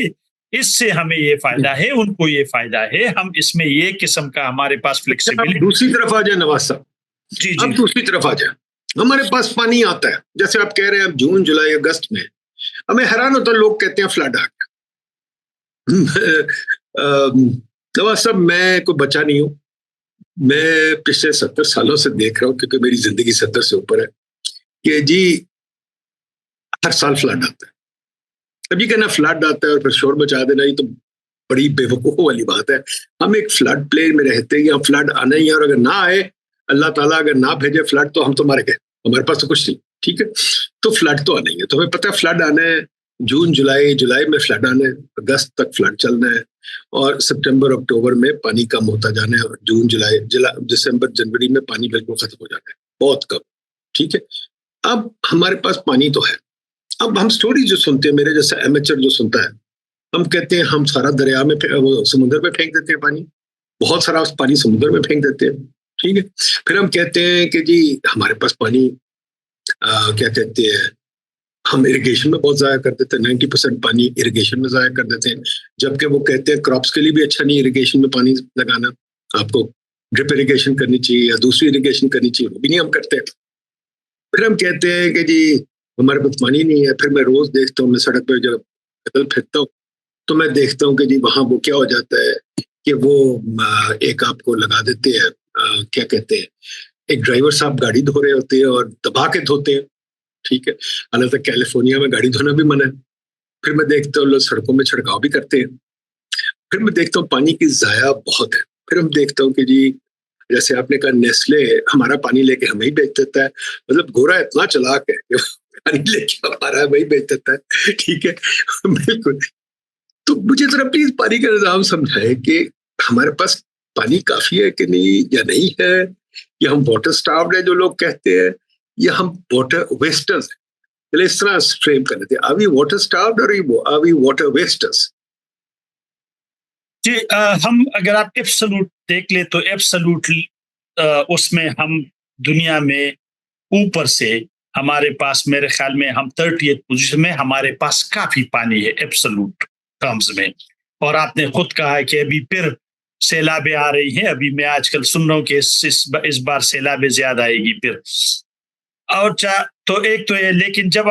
इससे हमें ये फायदा है, उनको ये फायदा है, हम इसमें ये किस्म का हमारे पास फ्लेक्सिबिलिटी। दूसरी तरफ आ जाए नवाज साहब, जी अब जी दूसरी तरफ आ जाए, हमारे पास पानी आता है, जैसे आप कह रहे हैं, अब जून जुलाई अगस्त में हमें हैरान होता है, लोग कहते हैं फ्लड आ गया। दवा सब, मैं कोई बच्चा नहीं हूं, मैं पिछले 70 सालों से देख रहा हूं, क्योंकि मेरी जिंदगी 70 से ऊपर है, कि जी हर साल फ्लड आता है। अब ये कहना फ्लड आता है और फिर शोर मचा देना, ये तो बड़ी बेवकूफों वाली बात है। हम एक फ्लड प्लेन में रहते हैं, यहाँ फ्लड आना ही है, और अगर ना आए, अल्लाह ताला अगर ना भेजे फ्लड, तो हम तो मर गए, हमारे पास तो कुछ नहीं, ठीक है। तो फ्लड तो आना ही है, तो हमें पता है फ्लड आना है, जून जुलाई, जुलाई में फ्लड आना है, अगस्त तक फ्लड चलना है, और सितंबर अक्टूबर में पानी कम होता जाना है, और जून जुलाई दिसंबर जनवरी में पानी बिल्कुल खत्म हो जाना है, बहुत कम, ठीक है। अब हमारे पास पानी तो है। अब हम स्टोरी जो सुनते हैं, मेरे जैसा एमेचर जो सुनता है, हम कहते हैं हम सारा दरिया में वो समुद्र में फेंक देते हैं पानी, बहुत सारा पानी समुद्र में फेंक देते हैं, ठीक है। फिर हम कहते हैं कि जी हमारे पास पानी क्या कहते हैं, हम इरिगेशन में बहुत जाया कर देते हैं, 90% पानी इरिगेशन में जाया कर देते हैं, जबकि वो कहते हैं क्रॉप्स के लिए भी अच्छा नहीं इरिगेशन में पानी लगाना, आपको ड्रिप इरिगेशन करनी चाहिए या दूसरी इरिगेशन करनी चाहिए, वो भी नहीं हम करते। फिर हम कहते हैं कि जी हमारे पास पानी नहीं है। फिर मैं रोज देखता हूँ, मैं सड़क पर जब पैदल फिरता हूँ, तो मैं देखता हूँ कि जी वहां वो क्या हो जाता है कि वो एक आपको लगा देते हैं, क्या कहते हैं, एक ड्राइवर साहब गाड़ी धो रहे होते हैं और दबा के धोते हैं, ठीक है। हालांकि कैलिफोर्निया में गाड़ी धोना भी मना है। फिर मैं देखता हूँ लोग सड़कों में छिड़काव भी करते हैं। फिर मैं देखता हूँ पानी की जाया बहुत है। फिर हम देखता हूँ कि जी जैसे आपने कहा नेस्ले हमारा पानी लेके हमें ही बेच देता है, मतलब गोरा इतना चालाक है कि पानी लेके हमारा वही बेच देता है, ठीक है। बिल्कुल। तो मुझे जरा प्लीज पानी का निजाम समझाएं कि हमारे पास पानी काफी है कि नहीं, या नहीं है, या हम वाटर स्टार्व्ड है जो लोग कहते हैं, या हम वाटर वेस्टर्स हैं। पहले इस तरह फ्रेम कर लेते हैं, आर वी वाटर स्टार्व्ड और आर वी वाटर वेस्टर्स? जी। हम अगर आप एब्सोल्यूट देख ले तो एब्सोल्यूटली उसमें हम दुनिया में ऊपर से, हमारे पास मेरे ख्याल में हम 30th पोजीशन में, हमारे पास काफी पानी है एब्सोल्यूट टर्म्स में। और आपने खुद कहा है कि अभी फिर सैलाबें आ रही हैं, अभी मैं आजकल सुन रहा हूँ कि इस बार सैलाबें ज्यादा आएगी फिर। और तो एक तो ये, लेकिन जब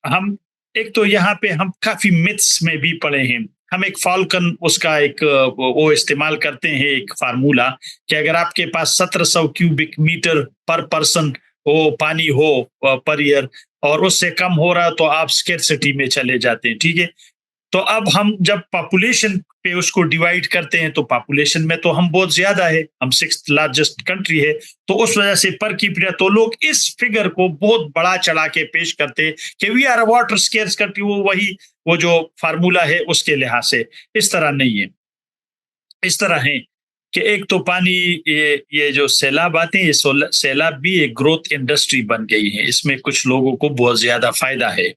हम एक तो यहाँ पे हम काफी मिथ्स में भी पड़े हैं। हम एक फाल्कन उसका एक वो इस्तेमाल करते हैं, एक फार्मूला, कि अगर आपके पास 1700 क्यूबिक मीटर पर पर्सन वो पानी हो पर ईयर, और उससे कम हो रहा तो आप स्केर्सिटी में चले जाते हैं, ठीक है। तो अब हम जब पॉपुलेशन पे उसको डिवाइड करते हैं, तो पॉपुलेशन में तो हम बहुत ज्यादा है, हम 6th लार्जेस्ट कंट्री है, तो उस वजह से पर कैपिटा तो लोग इस फिगर को बहुत बड़ा चला के पेश करते हैं कि we are water scarce country. वो जो फार्मूला है उसके लिहाज से इस तरह नहीं है। इस तरह है कि एक तो पानी, ये जो सैलाब आते हैं, ये सैलाब भी एक ग्रोथ इंडस्ट्री बन गई है, इसमें कुछ लोगों को बहुत ज्यादा फायदा है।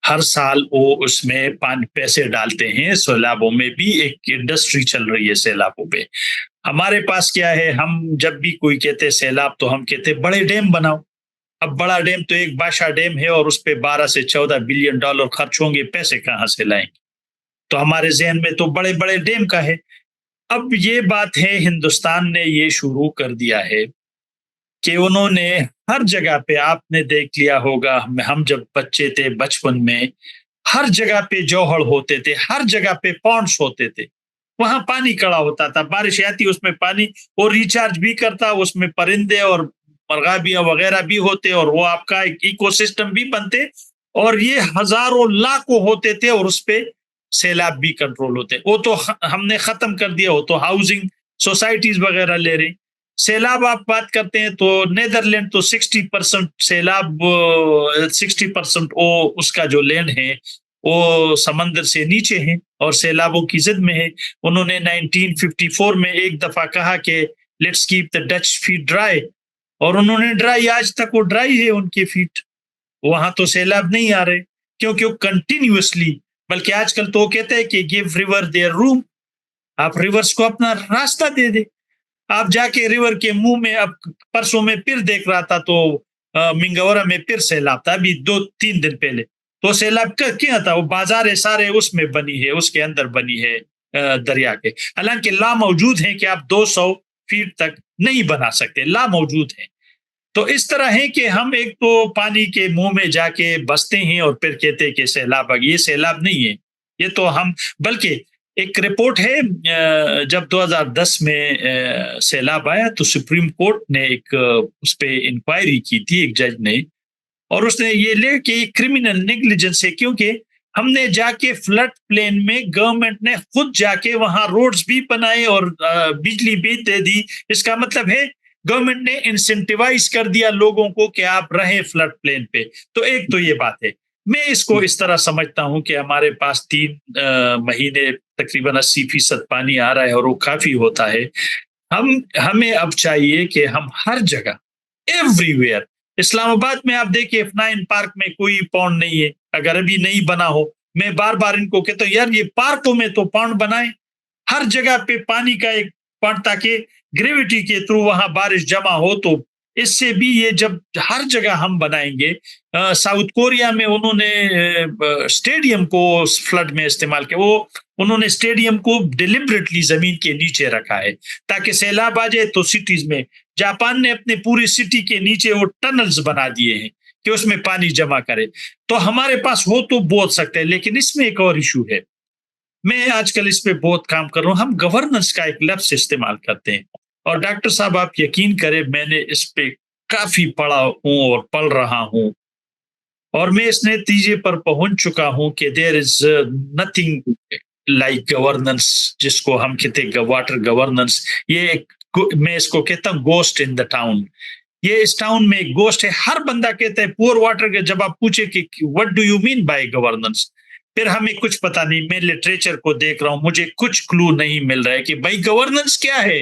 हर साल वो उसमें पानी पैसे डालते हैं, सैलाबों में भी एक इंडस्ट्री चल रही है सैलाबों पे। हमारे पास क्या है, हम जब भी कोई कहते हैं सैलाब, तो हम कहते हैं बड़े डैम बनाओ। अब बड़ा डैम तो एक बादशाह डैम है, और उस पे 12 से 14 बिलियन डॉलर खर्च होंगे, पैसे कहाँ से लाएंगे? तो हमारे जहन में तो बड़े बड़े डैम का है। अब ये बात है, हिंदुस्तान ने ये शुरू कर दिया है कि उन्होंने हर जगह पे, आपने देख लिया होगा, हम जब बच्चे थे बचपन में, हर जगह पे जौहड़ होते थे, हर जगह पे पॉन्ड्स होते थे, वहां पानी खड़ा होता था, बारिश आती उसमें पानी, और रिचार्ज भी करता, उसमें परिंदे और मरगाबियां वगैरह भी होते, और वो आपका एक इकोसिस्टम भी बनते, और ये हजारों लाखों होते थे, और उस पे सैलाब भी कंट्रोल होते। वो तो हमने खत्म कर दिया, वो तो हाउसिंग सोसाइटीज वगैरह ले रही। सैलाब आप बात करते हैं तो नेदरलैंड तो 60% सैलाब, 60% वो उसका जो लैंड है वो समंदर से नीचे है और सैलाबों की जिद में है। उन्होंने 1954 में एक दफा कहा कि let's keep the Dutch feet dry, और उन्होंने ड्राई, आज तक वो ड्राई है उनके फीट, वहां तो सैलाब नहीं आ रहे, क्योंकि वो कंटिन्यूअसली, बल्कि आजकल तो वो कहते हैं कि गिव रिवर देयर रूम, आप रिवर्स को अपना रास्ता दे दे। आप जाके रिवर के मुंह में, अब परसों में फिर देख रहा था तो मिंगौरा में फिर सैलाब था, अभी 2-3 दिन पहले। तो सैलाब क्या था, वो बाजार है सारे उसमें बनी है, उसके अंदर बनी है दरिया के। हालांकि ला मौजूद है कि आप 200 फीट तक नहीं बना सकते, ला मौजूद है। तो इस तरह है कि हम एक तो पानी के मुंह में जाके बसते हैं और फिर कहते हैं कि सैलाब आ गई। ये सैलाब नहीं है, ये तो हम, बल्कि एक रिपोर्ट है, जब 2010 में सैलाब आया तो सुप्रीम कोर्ट ने एक उस पर इंक्वायरी की थी, एक जज ने, और उसने ये ले कि क्रिमिनल नेग्लिजेंस है, क्योंकि हमने जाके फ्लड प्लेन में गवर्नमेंट ने खुद जाके वहां रोड्स भी बनाए और बिजली भी दे दी। इसका मतलब है गवर्नमेंट ने इंसेंटिवाइज कर दिया लोगों को कि आप रहें फ्लड प्लेन पे। तो एक तो ये बात है। मैं इसको इस तरह समझता हूं कि हमारे पास 3 महीने तकरीबन 80% पानी आ रहा है और वो काफी होता है। हमें अब चाहिए कि हम हर जगह, एवरीवेयर, इस्लामाबाद में आप देखिए F9 पार्क में कोई पौंड नहीं है, अगर अभी नहीं बना हो। मैं बार बार इनको कहता हूँ, यार ये पार्कों में तो पौंड बनाए, हर जगह पे पानी का एक पॉइंट, ताकि ग्रेविटी के थ्रू वहां बारिश जमा हो। तो इससे भी ये जब हर जगह हम बनाएंगे, साउथ कोरिया में उन्होंने स्टेडियम को फ्लड में इस्तेमाल किया, वो उन्होंने स्टेडियम को डिलिबरेटली जमीन के नीचे रखा है ताकि सैलाब आ जाए तो सिटीज में। जापान ने अपने पूरी सिटी के नीचे वो टनल्स बना दिए हैं कि उसमें पानी जमा करे। तो हमारे पास हो तो बहुत सकते हैं, लेकिन इसमें एक और इशू है। मैं आजकल इस पे बहुत काम कर रहा हूँ। हम गवर्नेंस का एक लफ्ज इस्तेमाल करते हैं, और डॉक्टर साहब आप यकीन करें, मैंने इस पे काफी पढ़ा हूँ और पढ़ रहा हूँ, और मैं इस नतीजे पर पहुंच चुका हूं कि there is nothing like governance, जिसको हम कहते हैं वाटर गवर्नेंस। ये मैं इसको कहता हूँ गोस्ट इन द टाउन। ये इस टाउन में एक गोस्ट है। हर बंदा कहता है पुअर वाटर के, जब आप पूछे कि what do you mean by governance, फिर हमें कुछ पता नहीं। मैं लिटरेचर को देख रहा हूं, मुझे कुछ क्लू नहीं मिल रहा है कि भाई गवर्नेंस क्या है।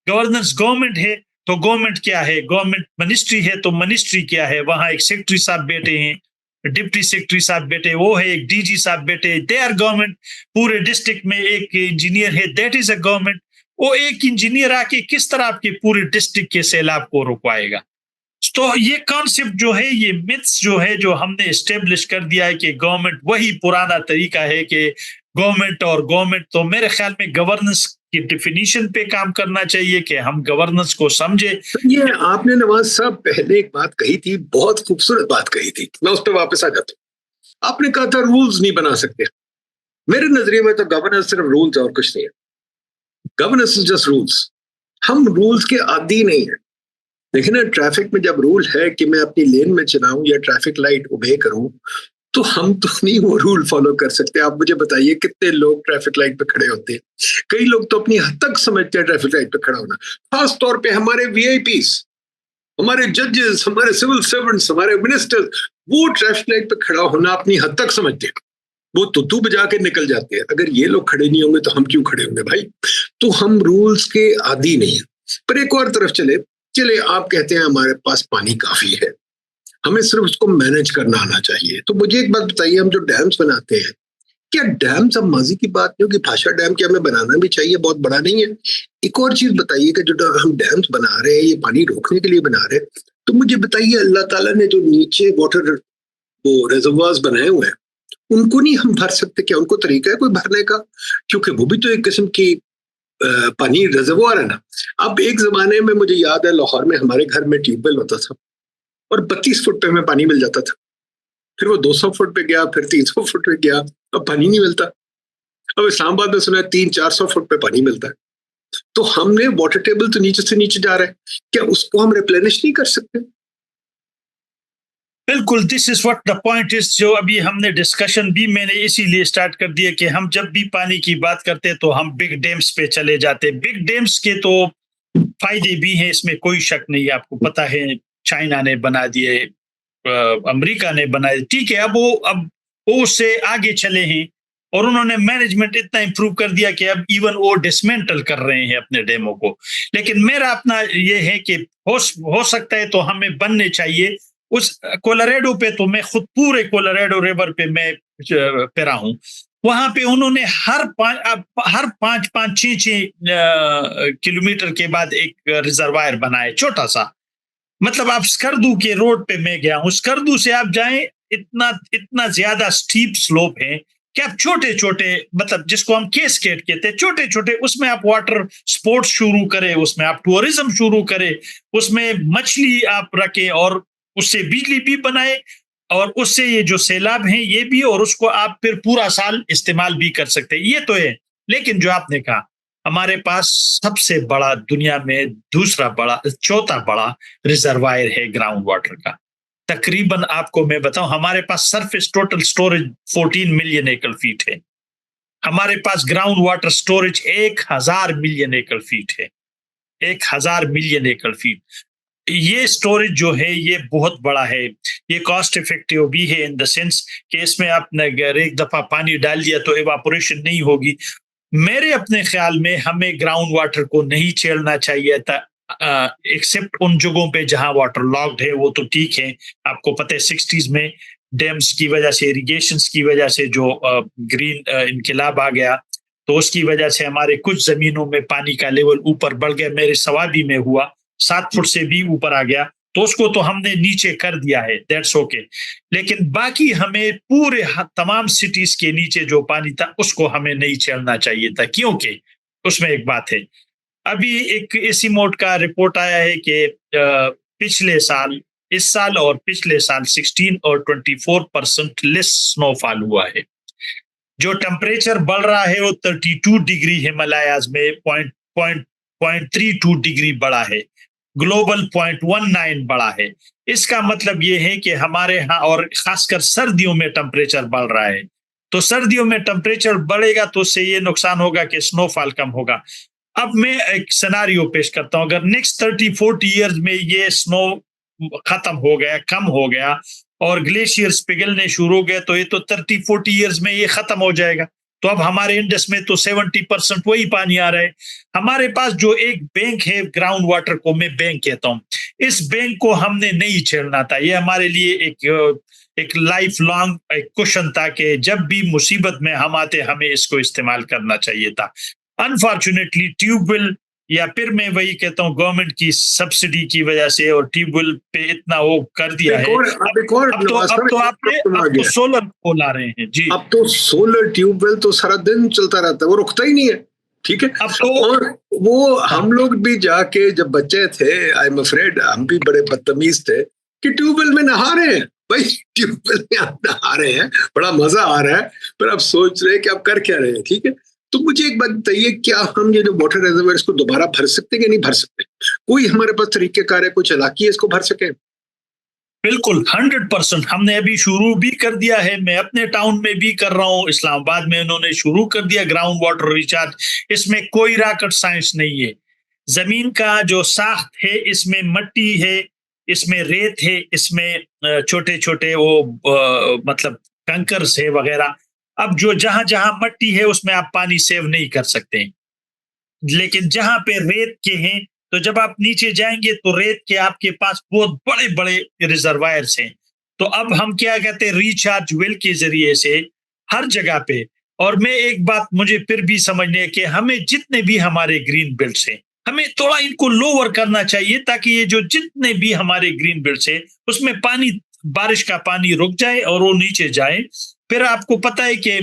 गवर्नेंस गवर्नमेंट है तो गवर्नमेंट क्या है, गवर्नमेंट मिनिस्ट्री है तो मिनिस्ट्री क्या है। वहां एक सेक्रेटरी साहब बैठे हैं, डिप्टी सेक्रेटरी साहब बैठे, वो है एक डीजी साहब बैठे, दे आर गवर्नमेंट। पूरे डिस्ट्रिक्ट में एक इंजीनियर है, दैट इज अ गवर्नमेंट। वो एक इंजीनियर आके किस तरह आपके पूरे डिस्ट्रिक्ट के सैलाब को रुकवाएगा। तो ये कॉन्सेप्ट जो है, ये मिथ्स जो है, जो हमने एस्टेब्लिश कर दिया है कि गवर्नमेंट, वही पुराना तरीका है कि गवर्नमेंट और गवर्नमेंट। तो मेरे ख्याल में गवर्नेंस की डिफिनीशन पे काम करना चाहिए कि हम गवर्नेंस को समझे। ये आपने नवाज साहब पहले एक बात कही थी, बहुत खूबसूरत बात कही थी, मैं उस पर वापस आ जाता हूँ। आपने कहा था रूल्स नहीं बना सकते। मेरे नजरिए में तो गवर्नेंस सिर्फ रूल्स और कुछ नहीं है। Governance is just rules. हम रूल्स के आदी नहीं है। देखिए ना, ट्रैफिक में जब रूल है कि मैं अपनी लेन में चलाऊं या ट्रैफिक लाइट ओबे करूं, तो हम तो नहीं वो रूल फॉलो कर सकते। आप मुझे बताइए कितने लोग ट्रैफिक लाइट पे खड़े होते हैं। कई लोग तो अपनी हद तक समझते हैं ट्रैफिक लाइट पे खड़ा होना। खास तौर पे हमारे वीआईपीस, हमारे जजेस, हमारे सिविल सर्वेंट्स, हमारे मिनिस्टर्स, वो ट्रैफिक लाइट पे खड़ा होना अपनी हद तक समझते हैं। वो तुतू बजा के निकल जाते हैं। अगर ये लोग खड़े नहीं होंगे तो हम क्यों खड़े होंगे भाई। तो हम रूल्स के आदी नहीं है। पर एक और तरफ चले, आप कहते हैं हमारे पास पानी काफी है, हमें सिर्फ उसको मैनेज करना आना चाहिए। तो मुझे एक बात बताइए, हम जो डैम्स बनाते हैं, क्या डैम्स अब माजी की बात नहीं होगी? भाषा डैम क्या हमें बनाना भी चाहिए, बहुत बड़ा नहीं है। एक और चीज बताइए कि जो हम डैम्स बना रहे हैं, ये पानी रोकने के लिए बना रहे हैं, तो मुझे बताइए अल्लाह ताला ने जो नीचे वाटर वो रिजर्वायर्स बनाए हुए हैं, उनको नहीं हम भर सकते क्या? उनको तरीका है कोई भरने का? क्योंकि वो भी तो एक किस्म की पानी रिजर्वायर है ना। अब एक जमाने में मुझे याद है, लाहौर में हमारे घर में ट्यूबवेल होता था और 32 फुट पे हमें पानी मिल जाता था। फिर वो 200 फुट पे गया, फिर 300 फुट पे गया, अब पानी नहीं मिलता। अब इस्लामाबाद में सुना है 300-400 फुट पे पानी मिलता है। तो हमने वाटर टेबल तो नीचे से नीचे जा रहा है, क्या उसको हम रिप्लेनिश नहीं कर सकते? बिल्कुल, this is what the point is, जो अभी हमने डिस्कशन भी मैंने इसीलिए स्टार्ट कर दिया कि हम जब भी पानी की बात करते हैं तो हम बिग डैम्स पे चले जाते हैं। बिग डैम्स के तो फायदे भी हैं, इसमें कोई शक नहीं है। आपको पता है चाइना ने बना दिए, अमेरिका ने बनाए, ठीक है। अब वो उससे आगे चले हैं और उन्होंने मैनेजमेंट इतना इंप्रूव कर दिया कि अब इवन वो डिसमेंटल कर रहे हैं अपने डैमों को। लेकिन मेरा अपना ये है कि हो सकता है तो हमें बनने चाहिए। उस कोलोराडो पे तो मैं खुद पूरे कोलोराडो रिवर पे मैं पैरा हूं। वहां पे उन्होंने हर 5-6 किलोमीटर के बाद एक रिजर्वायर बनाए, छोटा सा। मतलब आप स्कर्दू के रोड पे मैं गया हूँ, स्कर्दू से आप जाएं, इतना इतना ज्यादा स्टीप स्लोप है कि आप छोटे छोटे, मतलब जिसको हम केस्केट कहते हैं, छोटे छोटे उसमें आप वाटर स्पोर्ट्स शुरू करें, उसमें आप टूरिज्म शुरू करें, उसमें मछली आप रखें और उससे बिजली भी बनाए, और उससे ये जो सैलाब हैं ये भी, और उसको आप फिर पूरा साल इस्तेमाल भी कर सकते हैं, ये तो है। लेकिन जो आपने कहा, हमारे पास सबसे बड़ा दुनिया में दूसरा बड़ा, चौथा बड़ा रिजर्वायर है ग्राउंड वाटर का। तकरीबन आपको मैं बताऊं, हमारे पास सरफेस टोटल स्टोरेज 14 मिलियन एकड़ फीट है। हमारे पास ग्राउंड वाटर स्टोरेज 1,000 मिलियन एकड़ फीट है। 1,000 मिलियन एकड़ फीट। ये स्टोरेज जो है ये बहुत बड़ा है। ये कॉस्ट इफेक्टिव भी है इन द सेंस कि इसमें आपने अगर एक दफा पानी डाल दिया तो इवापोरेशन नहीं होगी। मेरे अपने ख्याल में हमें ग्राउंड वाटर को नहीं छेड़ना चाहिए था, एक्सेप्ट उन जगहों पे जहां वाटर लॉक्ड है, वो तो ठीक है। आपको पता है 60s में डैम्स की वजह से, इरिगेशन की वजह से जो ग्रीन इनकलाब आ गया, तो उसकी वजह से हमारे कुछ जमीनों में पानी का लेवल ऊपर बढ़ गया। मेरे सवाबी में हुआ 7 फुट से भी ऊपर आ गया, तो उसको तो हमने नीचे कर दिया है, दैट्स ओके। लेकिन बाकी हमें पूरे तमाम सिटीज के नीचे जो पानी था उसको हमें नहीं छेड़ना चाहिए था, क्योंकि उसमें एक बात है। अभी एक एसी मोड का रिपोर्ट आया है कि पिछले साल, इस साल और पिछले साल 16 और 24% लेस स्नोफॉल हुआ है। जो टेम्परेचर बढ़ रहा है वो 32 डिग्री हिमालयाज में पॉइंट 32 डिग्री बढ़ा है, ग्लोबल 0.19 बढ़ा है। इसका मतलब ये है कि हमारे यहाँ, और खासकर सर्दियों में टेम्परेचर बढ़ रहा है, तो सर्दियों में टेम्परेचर बढ़ेगा तो उससे ये नुकसान होगा कि स्नोफॉल कम होगा। अब मैं एक सिनारियो पेश करता हूं, अगर नेक्स्ट 30-40 ईयर्स में ये स्नो खत्म हो गया, कम हो गया, और ग्लेशियर्स पिघलने शुरू हो गए, तो ये तो 30-40 ईयर्स में ये खत्म हो जाएगा। तो अब हमारे इंडस में तो 70% वही पानी आ रहा है। हमारे पास जो एक बैंक है ग्राउंड वाटर को मैं बैंक कहता हूँ, इस बैंक को हमने नहीं छेड़ना था। ये हमारे लिए एक लाइफ लॉन्ग एक क्वेश्चन था कि जब भी मुसीबत में हम आते हमें इसको इस्तेमाल करना चाहिए था। अनफॉर्चुनेटली ट्यूबवेल, या फिर मैं वही कहता हूँ गवर्नमेंट की सब्सिडी की वजह से, और ट्यूबवेल पे इतना वो कर दिया है। अब तो सोलर को ला रहे हैं जी। अब तो सोलर ट्यूबवेल तो सारा दिन चलता रहता है, वो रुकता ही नहीं है। ठीक है, अब तो और वो हम लोग भी जाके जब बच्चे थे, आई एम अफ्रेड हम भी बड़े बदतमीज थे कि ट्यूबवेल में नहा रहे हैं। भाई ट्यूबवेल में आप नहा रहे हैं, बड़ा मजा आ रहा है, पर आप सोच रहे हैं कि आप कर क्या रहे हैं। ठीक है, तो मुझे एक बात बताइए, क्या हम ये जो वाटर रिजर्वायर्स को दोबारा भर सकते हैं कि नहीं भर सकते? कोई हमारे पास तरीकेकार है, कोई चालाकी है इसको भर सके? बिल्कुल 100% हमने अभी शुरू भी कर दिया है। मैं अपने टाउन में भी कर रहा हूँ, इस्लामाबाद में उन्होंने शुरू कर दिया ग्राउंड वाटर रिचार्ज। इसमें कोई रॉकेट साइंस नहीं है। जमीन का जो साख्त है, इसमें मट्टी है, इसमें रेत है, इसमें छोटे छोटे वो मतलब कंकर्स है वगैरह। अब जो जहां जहां मट्टी है उसमें आप पानी सेव नहीं कर सकते, लेकिन जहां पे रेत के हैं, तो जब आप नीचे जाएंगे तो रेत के आपके पास बहुत बड़े बड़े रिजर्वायर्स हैं। तो अब हम क्या कहते हैं, रिचार्ज वेल के जरिए से हर जगह पे। और मैं एक बात मुझे फिर भी समझने है कि हमें जितने भी हमारे ग्रीन बेल्ट्स हैं, हमें थोड़ा इनको लोअर करना चाहिए, ताकि ये जो जितने भी हमारे ग्रीन बेल्ट्स हैं उसमें पानी, बारिश का पानी रुक जाए और वो नीचे जाए। फिर आपको पता है कि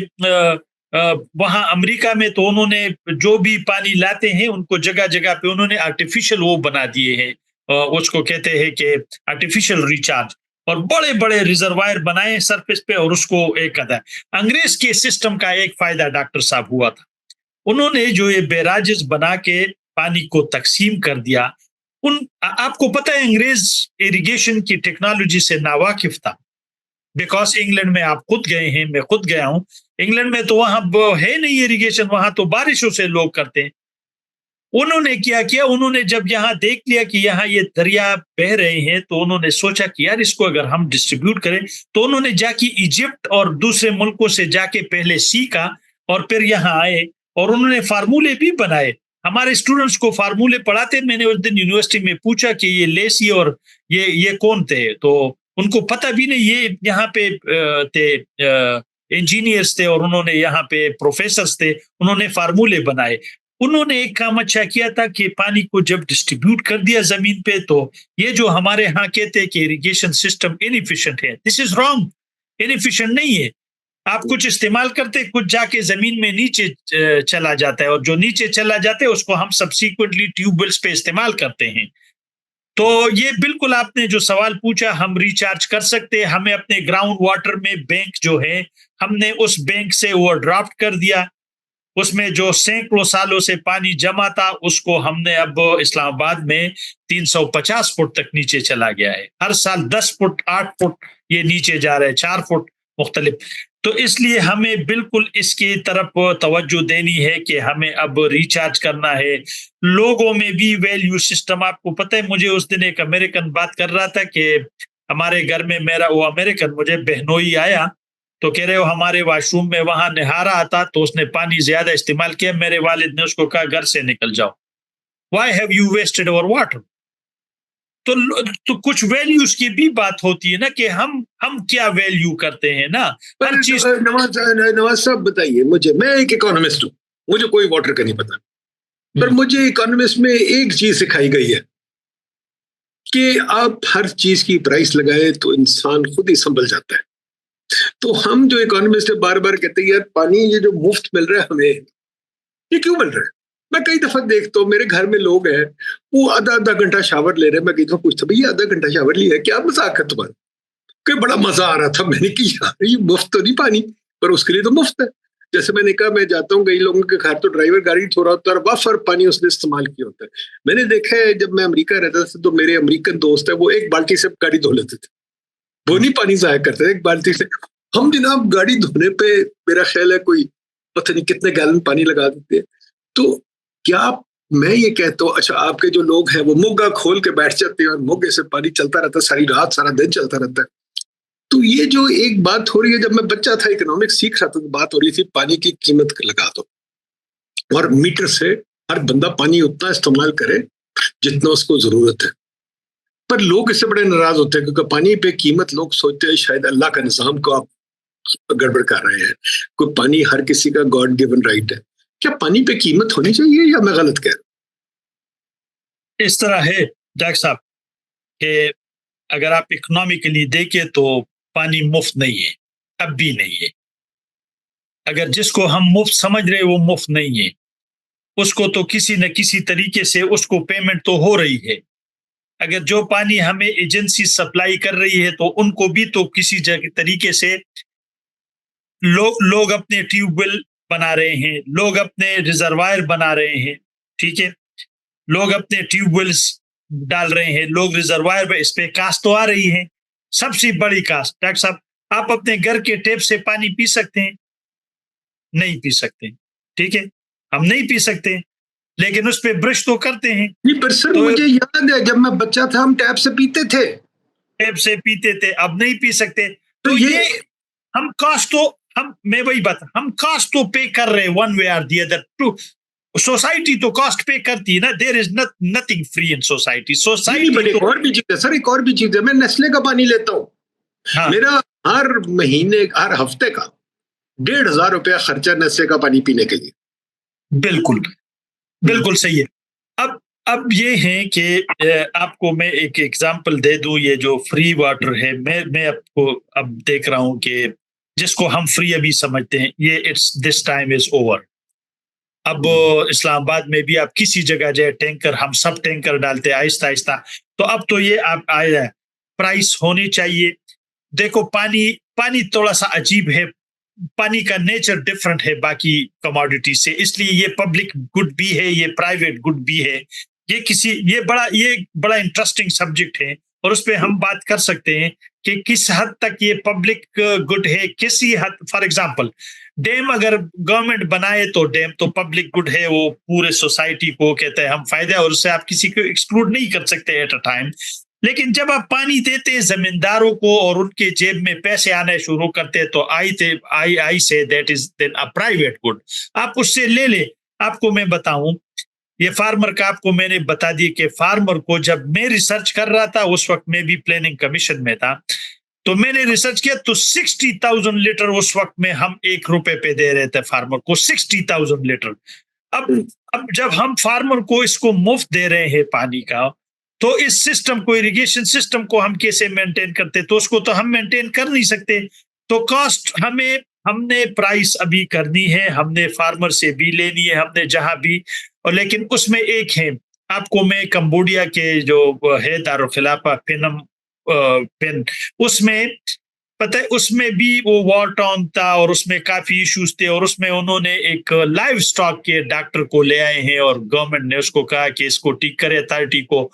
वहां अमेरिका में तो उन्होंने जो भी पानी लाते हैं उनको जगह जगह पे उन्होंने आर्टिफिशियल वो बना दिए हैं, उसको कहते हैं कि आर्टिफिशियल रिचार्ज, और बड़े बड़े रिजर्वायर बनाए सरफेस पे, और उसको एक अदा। अंग्रेज के सिस्टम का एक फायदा डॉक्टर साहब हुआ था, उन्होंने जो ये बैराजेस बना के पानी को तकसीम कर दिया। आपको पता है अंग्रेज इरिगेशन की टेक्नोलॉजी से नावाकिफ था, बिकॉज इंग्लैंड में आप खुद गए हैं, मैं खुद गया हूं। इंग्लैंड में तो वहां है नहीं इरिगेशन, वहां तो बारिशों से लोग करते हैं। उन्होंने क्या किया, उन्होंने जब यहाँ देख लिया कि यहाँ ये दरिया बह रहे हैं, तो उन्होंने सोचा कि यार इसको अगर हम डिस्ट्रीब्यूट करें, तो उन्होंने जाके इजिप्ट और दूसरे मुल्कों से जाके पहले सीखा, और फिर यहाँ आए और उन्होंने फार्मूले भी बनाए। हमारे स्टूडेंट्स को फार्मूले पढ़ाते। मैंने उस दिन यूनिवर्सिटी में पूछा कि ये लेसी और ये कौन थे, तो उनको पता भी नहीं। ये यहाँ पे थे इंजीनियर्स थे, और उन्होंने यहाँ पे प्रोफेसर्स थे, उन्होंने फार्मूले बनाए। उन्होंने एक काम अच्छा किया था कि पानी को जब डिस्ट्रीब्यूट कर दिया जमीन पे, तो ये जो हमारे यहाँ कहते हैं कि इरिगेशन सिस्टम इनएफिशिएंट है, दिस इज रॉन्ग। इनएफिशिएंट नहीं है। आप कुछ इस्तेमाल करते, कुछ जाके जमीन में नीचे चला जाता है, और जो नीचे चला जाता है उसको हम सब्सिक्वेंटली ट्यूबवेल्स पे इस्तेमाल करते हैं। तो ये बिल्कुल आपने जो सवाल पूछा, हम रिचार्ज कर सकते हैं। हमें अपने ग्राउंड वाटर में बैंक जो है, हमने उस बैंक से ओवरड्राफ्ट कर दिया। उसमें जो सैकड़ों सालों से पानी जमा था, उसको हमने अब इस्लामाबाद में 350 फुट तक नीचे चला गया है। हर साल 10 फुट 8 फुट ये नीचे जा रहा है, 4 फुट मुख्तलिफ। तो इसलिए हमें बिल्कुल इसकी तरफ तवज्जो देनी है कि हमें अब रिचार्ज करना है। लोगों में भी वैल्यू सिस्टम, आपको पता है, मुझे उस दिन एक अमेरिकन बात कर रहा था कि हमारे घर में, मेरा वो अमेरिकन मुझे बहनोई आया, तो कह रहे हो हमारे वॉशरूम में वहां नहा रहा था तो उसने पानी ज्यादा इस्तेमाल किया, मेरे वालिद ने उसको कहा घर से निकल जाओ, why have you wasted our water. तो कुछ वैल्यूज की भी बात होती है ना, कि हम क्या वैल्यू करते हैं ना, हर चीज। नवाज साहब बताइए मुझे, मैं एक इकोनॉमिस्ट हूँ, मुझे कोई वाटर का नहीं पता, पर मुझे इकोनॉमिस्ट में एक चीज सिखाई गई है कि आप हर चीज की प्राइस लगाए तो इंसान खुद ही संभल जाता है। तो हम जो इकोनॉमिस्ट है बार बार कहते हैं यार पानी ये जो मुफ्त मिल रहा है हमें, ये क्यों मिल रहा है? मैं कई दफा देखता हूँ, मेरे घर में लोग हैं वो आधा आधा घंटा शावर ले रहे हैं। मैं कई दफा पूछता भैया आधा घंटा शावर लिया है, क्या मजाक है तुम्हारा? कि बड़ा मजा आ रहा था। मैंने कि यार ये मुफ्त तो नहीं पानी, पर उसके लिए तो मुफ्त है। जैसे मैंने कहा, मैं जाता हूँ कई लोगों के घर तो ड्राइवर गाड़ी छोड़ा होता है और बफर पानी उसने इस्तेमाल किया होता है। मैंने देखा है जब मैं अमेरिका रहता था तो मेरे अमेरिकन दोस्त है वो एक बाल्टी से गाड़ी धो लेते थे, वो नहीं पानी जाया करते थे एक बाल्टी से। हम जनाब गाड़ी धोने पे मेरा ख्याल है कोई पता नहीं कितने गैलन पानी लगा देते हैं। तो क्या मैं ये कहता हूँ, अच्छा आपके जो लोग हैं वो मुग्गा खोल के बैठ जाते हैं और मुग्गे से पानी चलता रहता है, सारी रात सारा दिन चलता रहता है। तो ये जो एक बात हो रही है, जब मैं बच्चा था इकोनॉमिक्स सीख रहा था तो बात हो रही थी पानी की कीमत लगा दो और मीटर से हर बंदा पानी उतना इस्तेमाल करे जितना उसको जरूरत है। पर लोग इससे बड़े नाराज होते हैं क्योंकि पानी पे कीमत लोग सोचते हैं शायद अल्लाह का निजाम को आप गड़बड़ कर रहे हैं। कोई पानी हर किसी का गॉड गिवन राइट है। क्या पानी पे कीमत होनी चाहिए या मैं गलत कह रहा हूं? इस तरह है डॉक्टर साहब कि अगर आप इकोनॉमिकली देखें तो पानी मुफ्त नहीं है, अब भी नहीं है। अगर जिसको हम मुफ्त समझ रहे वो मुफ्त नहीं है, उसको तो किसी न किसी तरीके से उसको पेमेंट तो हो रही है। अगर जो पानी हमें एजेंसी सप्लाई कर रही है तो उनको भी तो किसी जगह तरीके से लोग अपने ट्यूबवेल बना रहे हैं, लोग अपने रिजर्वायर बना रहे हैं, ठीक है, लोग अपने ट्यूबवेल्स डाल रहे हैं, लोग रिजर्वायर पे, इस पे कास्ट तो आ रही है। सबसे बड़ी कास्ट डॉक्टर साहब, आप अपने घर के टैप से पानी पी सकते हैं? नहीं पी सकते, ठीक है, हम नहीं पी सकते, लेकिन उस पे ब्रश तो करते हैं। नहीं पर सर तो मुझे याद है जब मैं बच्चा था हम टैप से पीते थे। टैप से पीते थे, अब नहीं पी सकते। तो तो ये हम कास्ट तो मैं वही बात, हम कास्ट तो पे कर रहे हैं वन वे और दी अदर। टू सोसाइटी तो कॉस्ट पे करती है ना, there is nothing free in society. नहीं, सोसाइटी बट एक तो और भी चीज है सर, एक और भी चीज है। मैं नेस्ले का पानी लेता हूँ, हाँ, मेरा हर महीने हर हफ्ते का 1,500 रुपया खर्चा नेस्ले का पानी पीने के लिए। बिल्कुल बिल्कुल सही है। अब ये है कि आपको मैं एक एग्जांपल दे दूं, ये जो फ्री वाटर है, मैं आपको अब देख रहा हूं कि जिसको हम फ्री अभी समझते हैं, ये it's this time is over. अब इस्लामाबाद में भी आप किसी जगह जाए, टैंकर, हम सब टैंकर डालते हैं आहिस्ता आहिस्ता। तो अब तो ये आप आया प्राइस होनी चाहिए। देखो पानी पानी थोड़ा सा अजीब है, पानी का नेचर डिफरेंट है बाकी कमोडिटी से, इसलिए ये पब्लिक गुड भी है, ये प्राइवेट गुड भी है। ये बड़ा इंटरेस्टिंग सब्जेक्ट है और उस पर हम बात कर सकते हैं कि किस हद तक ये पब्लिक गुड है, किसी हद, फॉर एग्जांपल डैम अगर गवर्नमेंट बनाए तो डैम तो पब्लिक गुड है, वो पूरे सोसाइटी को कहते हैं हम फायदा, और उससे आप किसी को एक्सक्लूड नहीं कर सकते एट अ टाइम। लेकिन जब आप पानी देते हैं जमींदारों को और उनके जेब में पैसे आने शुरू करते हैं, तो I say that is then a private good, आप उससे ले ले। आपको मैं बताऊं, ये फार्मर का आपको मैंने बता दी कि फार्मर को, जब मैं रिसर्च कर रहा था उस वक्त मैं भी प्लानिंग कमीशन में था, तो मैंने रिसर्च किया तो 60,000 लीटर उस वक्त में हम ₹1 पे दे रहे थे फार्मर को, 60,000 लीटर। अब जब हम फार्मर को इसको मुफ्त दे रहे हैं पानी का, तो इस सिस्टम को, इरिगेशन सिस्टम को हम कैसे मेंटेन करते? तो उसको तो हम मेंटेन कर नहीं सकते। तो कॉस्ट हमें हमने प्राइस अभी करनी है, हमने फार्मर से भी लेनी है, हमने जहां भी, और लेकिन उसमें एक है, आपको मैं कंबोडिया के जो है दारुल खिलाफा फिनम पेन, उसमें पता है, उसमें भी वो वॉर टाउन था और उसमें काफी इश्यूज थे, और उसमें उन्होंने एक लाइव स्टॉक के डॉक्टर को ले आए हैं और गवर्नमेंट ने उसको कहा कि इसको ठीक करे अथॉरिटी को,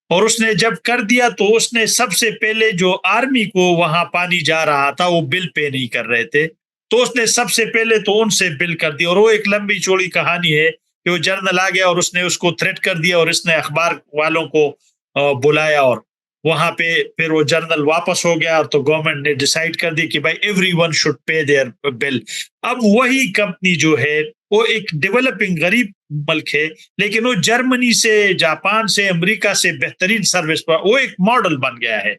और उसने जब कर दिया तो उसने सबसे पहले जो आर्मी को वहां पानी जा रहा था वो बिल पे नहीं कर रहे थे, तो उसने सबसे पहले तो उनसे बिल कर दिया, और वो एक लंबी चौड़ी कहानी है कि वो जर्नल आ गया और उसने उसको थ्रेट कर दिया और इसने अखबार वालों को बुलाया, और वहां पे फिर वो जर्नल वापस हो गया, तो गवर्नमेंट ने डिसाइड कर दी कि भाई everyone should pay their bill. अब वही कंपनी जो है वो एक डेवलपिंग गरीब मुल्क है, लेकिन वो जर्मनी से, जापान से, अमेरिका से बेहतरीन सर्विस पर वो एक मॉडल बन गया है।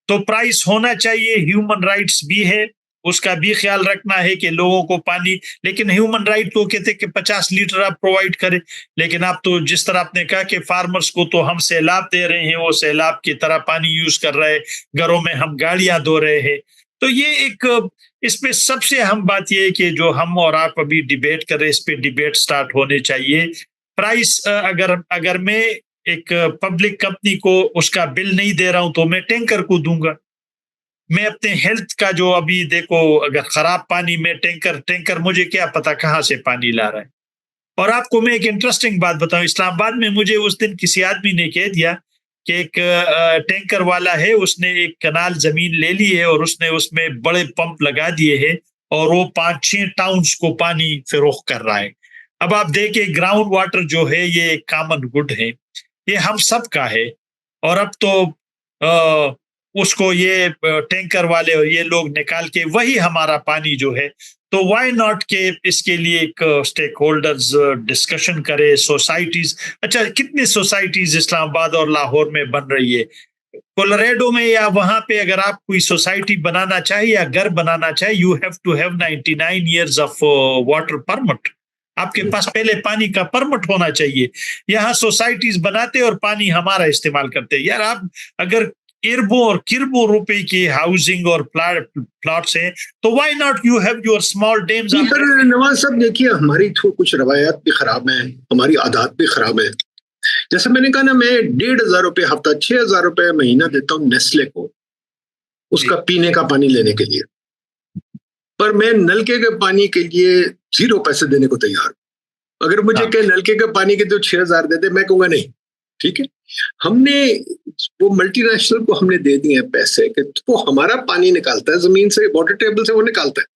तो प्राइस होना चाहिए, ह्यूमन राइट्स भी है, उसका भी ख्याल रखना है कि लोगों को पानी, लेकिन ह्यूमन राइट तो कहते कि 50 लीटर आप प्रोवाइड करें, लेकिन आप तो जिस तरह आपने कहा कि फार्मर्स को तो हम सैलाब दे रहे हैं, वो सैलाब की तरह पानी यूज कर रहे हैं, घरों में हम गाड़ियां धो रहे हैं। तो ये एक, इसमें सबसे अहम बात ये है कि जो हम और आप अभी डिबेट कर रहे हैं, इस पे डिबेट स्टार्ट होने चाहिए। प्राइस अगर अगर मैं एक पब्लिक कंपनी को उसका बिल नहीं दे रहा हूं तो मैं टैंकर को दूंगा। मैं अपने हेल्थ का जो अभी देखो, अगर खराब पानी में टैंकर टैंकर मुझे क्या पता कहाँ से पानी ला रहा है। और आपको मैं एक इंटरेस्टिंग बात बताऊं, इस्लामाबाद में मुझे उस दिन किसी आदमी ने कह दिया कि एक टैंकर वाला है, उसने एक कनाल जमीन ले ली है और उसने उसमें बड़े पंप लगा दिए हैं और वो 5-6 टाउन्स को पानी फरोख्त कर रहा है। अब आप देखिए, ग्राउंड वाटर जो है ये कॉमन गुड है, ये हम सब का है, और अब तो अ, उसको ये टैंकर वाले और ये लोग निकाल के वही हमारा पानी जो है, तो व्हाई नॉट के इसके लिए एक स्टेक होल्डर्स डिस्कशन करे, सोसाइटीज। अच्छा, कितनी सोसाइटीज इस्लामाबाद और लाहौर में बन रही है, कोलोराडो में या वहां पे अगर आप कोई सोसाइटी बनाना चाहे या घर बनाना चाहे, you have to have 99 years of water permit, आपके पास पहले पानी का परमिट होना चाहिए। यहाँ सोसाइटीज बनाते और पानी हमारा इस्तेमाल करते यार। आप अगर अरबों और किरबों रुपए की हाउसिंग और प्लॉट्स हैं, तो why not you have your small dams. पर नवाज साहब देखिए, हमारी तो कुछ रवायात भी खराब हैं, हमारी आदत भी खराब है। जैसे मैंने कहा ना, मैं 1,500 हफ्ता, 6,000 महीना देता हूँ नेस्ले को उसका पीने का पानी लेने के लिए, पर मैं नलके के पानी के लिए 0 पैसे देने को तैयार हूं। अगर मुझे कहे नलके के पानी के तो 6,000 दे दे, मैं कहूंगा नहीं, ठीक है। हमने वो मल्टीनेशनल को हमने दे दिए हैं पैसे कि वो हमारा पानी निकालता है जमीन से, वाटर टेबल से वो निकालता है,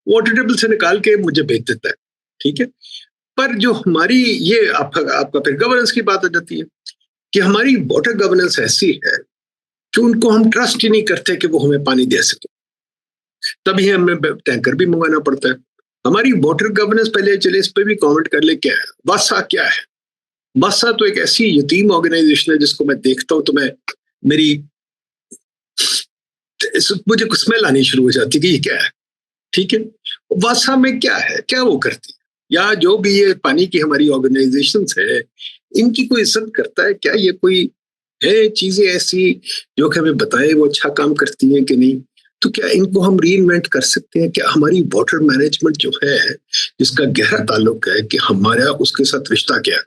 वाटर टेबल से निकाल के मुझे बेच देता है, ठीक है। पर जो हमारी ये आपका फिर गवर्नेंस की बात आ जाती है कि हमारी वाटर गवर्नेंस ऐसी है कि उनको हम ट्रस्ट ही नहीं करते कि वो हमें पानी दे सके, तभी हमें टैंकर भी मंगाना पड़ता है। हमारी वाटर गवर्नेंस, पहले चले इस पे भी कमेंट कर ले, क्या है वासा, क्या है वासा? तो एक ऐसी यतीम ऑर्गेनाइजेशन है जिसको मैं देखता हूँ तो मैं मुझे स्मेल आनी शुरू हो जाती कि ये क्या है, ठीक है। वासा में क्या है, क्या वो करती है, या जो भी ये पानी की हमारी ऑर्गेनाइजेशंस है, इनकी कोई इज्जत करता है क्या? ये कोई है चीजें ऐसी जो कि हमें बताए वो अच्छा काम करती हैं कि नहीं? तो क्या इनको हम रीइन्वेंट कर सकते हैं? क्या हमारी वाटर मैनेजमेंट जो है, जिसका गहरा ताल्लुक है कि हमारा उसके साथ रिश्ता क्या है,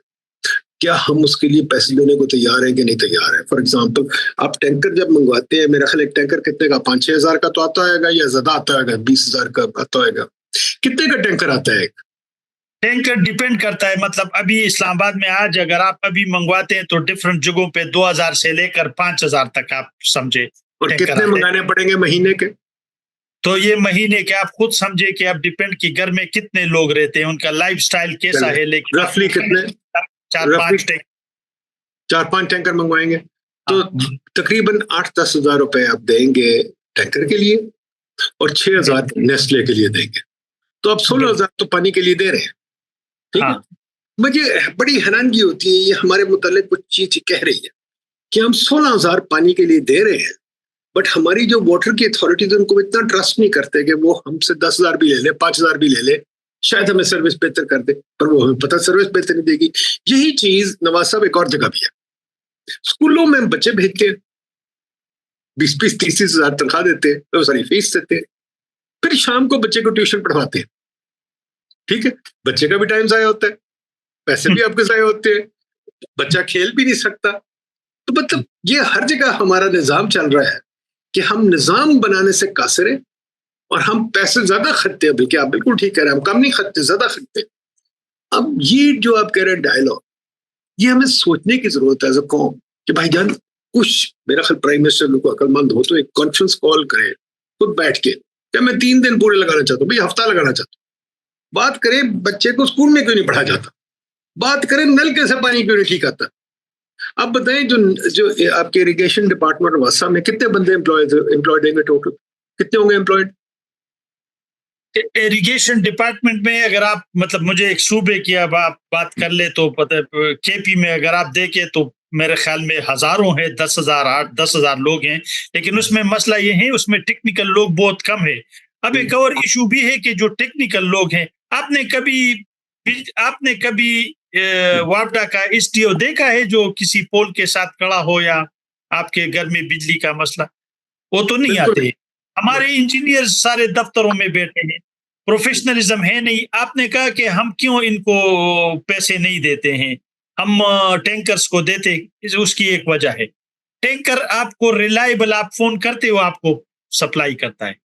क्या हम उसके लिए पैसे देने को तैयार है कि नहीं तैयार है? फॉर एग्जाम्पल, आप टैंकर जब मंगवाते हैं, मेरा ख्याल एक टैंकर कितने का, 5-6 हजार का तो आता है या ज्यादा आता है, 20,000 का आता है? कितने का टैंकर आता है? टैंकर डिपेंड करता है, मतलब अभी इस्लामाबाद में आज अगर आप अभी मंगवाते हैं तो डिफरेंट जगहों पे 2,000 से लेकर 5,000 तक आप समझे। और कितने मंगाने पड़ेंगे महीने के? तो ये महीने के आप खुद समझे कि आप डिपेंड कि घर में कितने लोग रहते हैं, उनका लाइफस्टाइल कैसा है, लेकिन रफली कितने? 4-5 टैंकर मंगवाएंगे तो तकरीबन 8-10 हजार रुपए आप देंगे टैंकर के लिए और 6,000 नेस्ले के लिए देंगे, तो आप 16,000 तो पानी के लिए दे रहे हैं, ठीक है। मुझे बड़ी हैरानगी होती है, ये हमारे मुतालिक कुछ चीज कह रही है कि हम 16,000 पानी के लिए दे रहे हैं, बट हमारी जो वाटर की अथॉरिटीज उनको इतना ट्रस्ट नहीं करते कि वो हमसे 10,000 भी ले ले, 5,000 भी ले ले, शायद हमें सर्विस बेहतर कर दे, पर वो हमें पता सर्विस बेहतर नहीं देगी। यही चीज नवाज साहब एक और जगह भी है, स्कूलों में बच्चे भेजते हैं, 20-20, 30-30 हजार तनख्वाह देते हैं, सॉरी फीस देते हैं, फिर शाम को बच्चे को ट्यूशन पढ़वाते हैं, ठीक है, बच्चे का भी टाइम जाया होता है, पैसे भी आपके जाया होते हैं, बच्चा खेल भी नहीं सकता। तो मतलब ये हर जगह हमारा निजाम चल रहा है कि हम निजाम बनाने से कासिर हैं और हम पैसे ज्यादा खर्चते हैं, बल्कि आप बिल्कुल ठीक कह रहे हैं, हम कम नहीं खर्चते, ज्यादा खर्चते हैं। अब ये जो आप कह रहे हैं डायलॉग, ये हमें सोचने की जरूरत है एज अ कौम कि भाईजान कुछ, मेरा ख्याल प्राइम मिनिस्टर लोग अकलमंद हो तो एक कॉन्फ्रेंस कॉल करें खुद बैठ के, क्या मैं 3 दिन पूरे लगाना चाहता हूँ, भाई हफ्ता लगाना चाहता हूँ, बात करें बच्चे को स्कूल में क्यों नहीं पढ़ा जाता, बात करें नल कैसे पानी क्यों नहीं ठीक आता। अब बताएं जो जो आपके इरिगेशन डिपार्टमेंट वासा में कितने बंदे एम्प्लॉयड हैं टोटल, कितने होंगे एम्प्लॉयड? इरिगेशन डिपार्टमेंट में अगर आप मतलब मुझे एक सूबे की अब आप बात कर ले तो पता है केपी में अगर आप देखें तो मेरे ख्याल में हजारों हैं, 10,000 8-10,000 लोग हैं, लेकिन उसमें मसला ये है उसमें टेक्निकल लोग बहुत कम है। अब एक और इशू भी है कि जो टेक्निकल लोग हैं, आपने कभी वापडा का एसडीओ देखा है जो किसी पोल के साथ खड़ा हो या आपके घर में बिजली का मसला, वो तो नहीं आते। हमारे इंजीनियर सारे दफ्तरों में बैठे हैं, प्रोफेशनलिज्म है नहीं। आपने कहा कि हम क्यों इनको पैसे नहीं देते हैं, हम टैंकर्स को देते, उसकी एक वजह है, टैंकर आपको रिलायबल, आप फोन करते हो आपको सप्लाई करता है,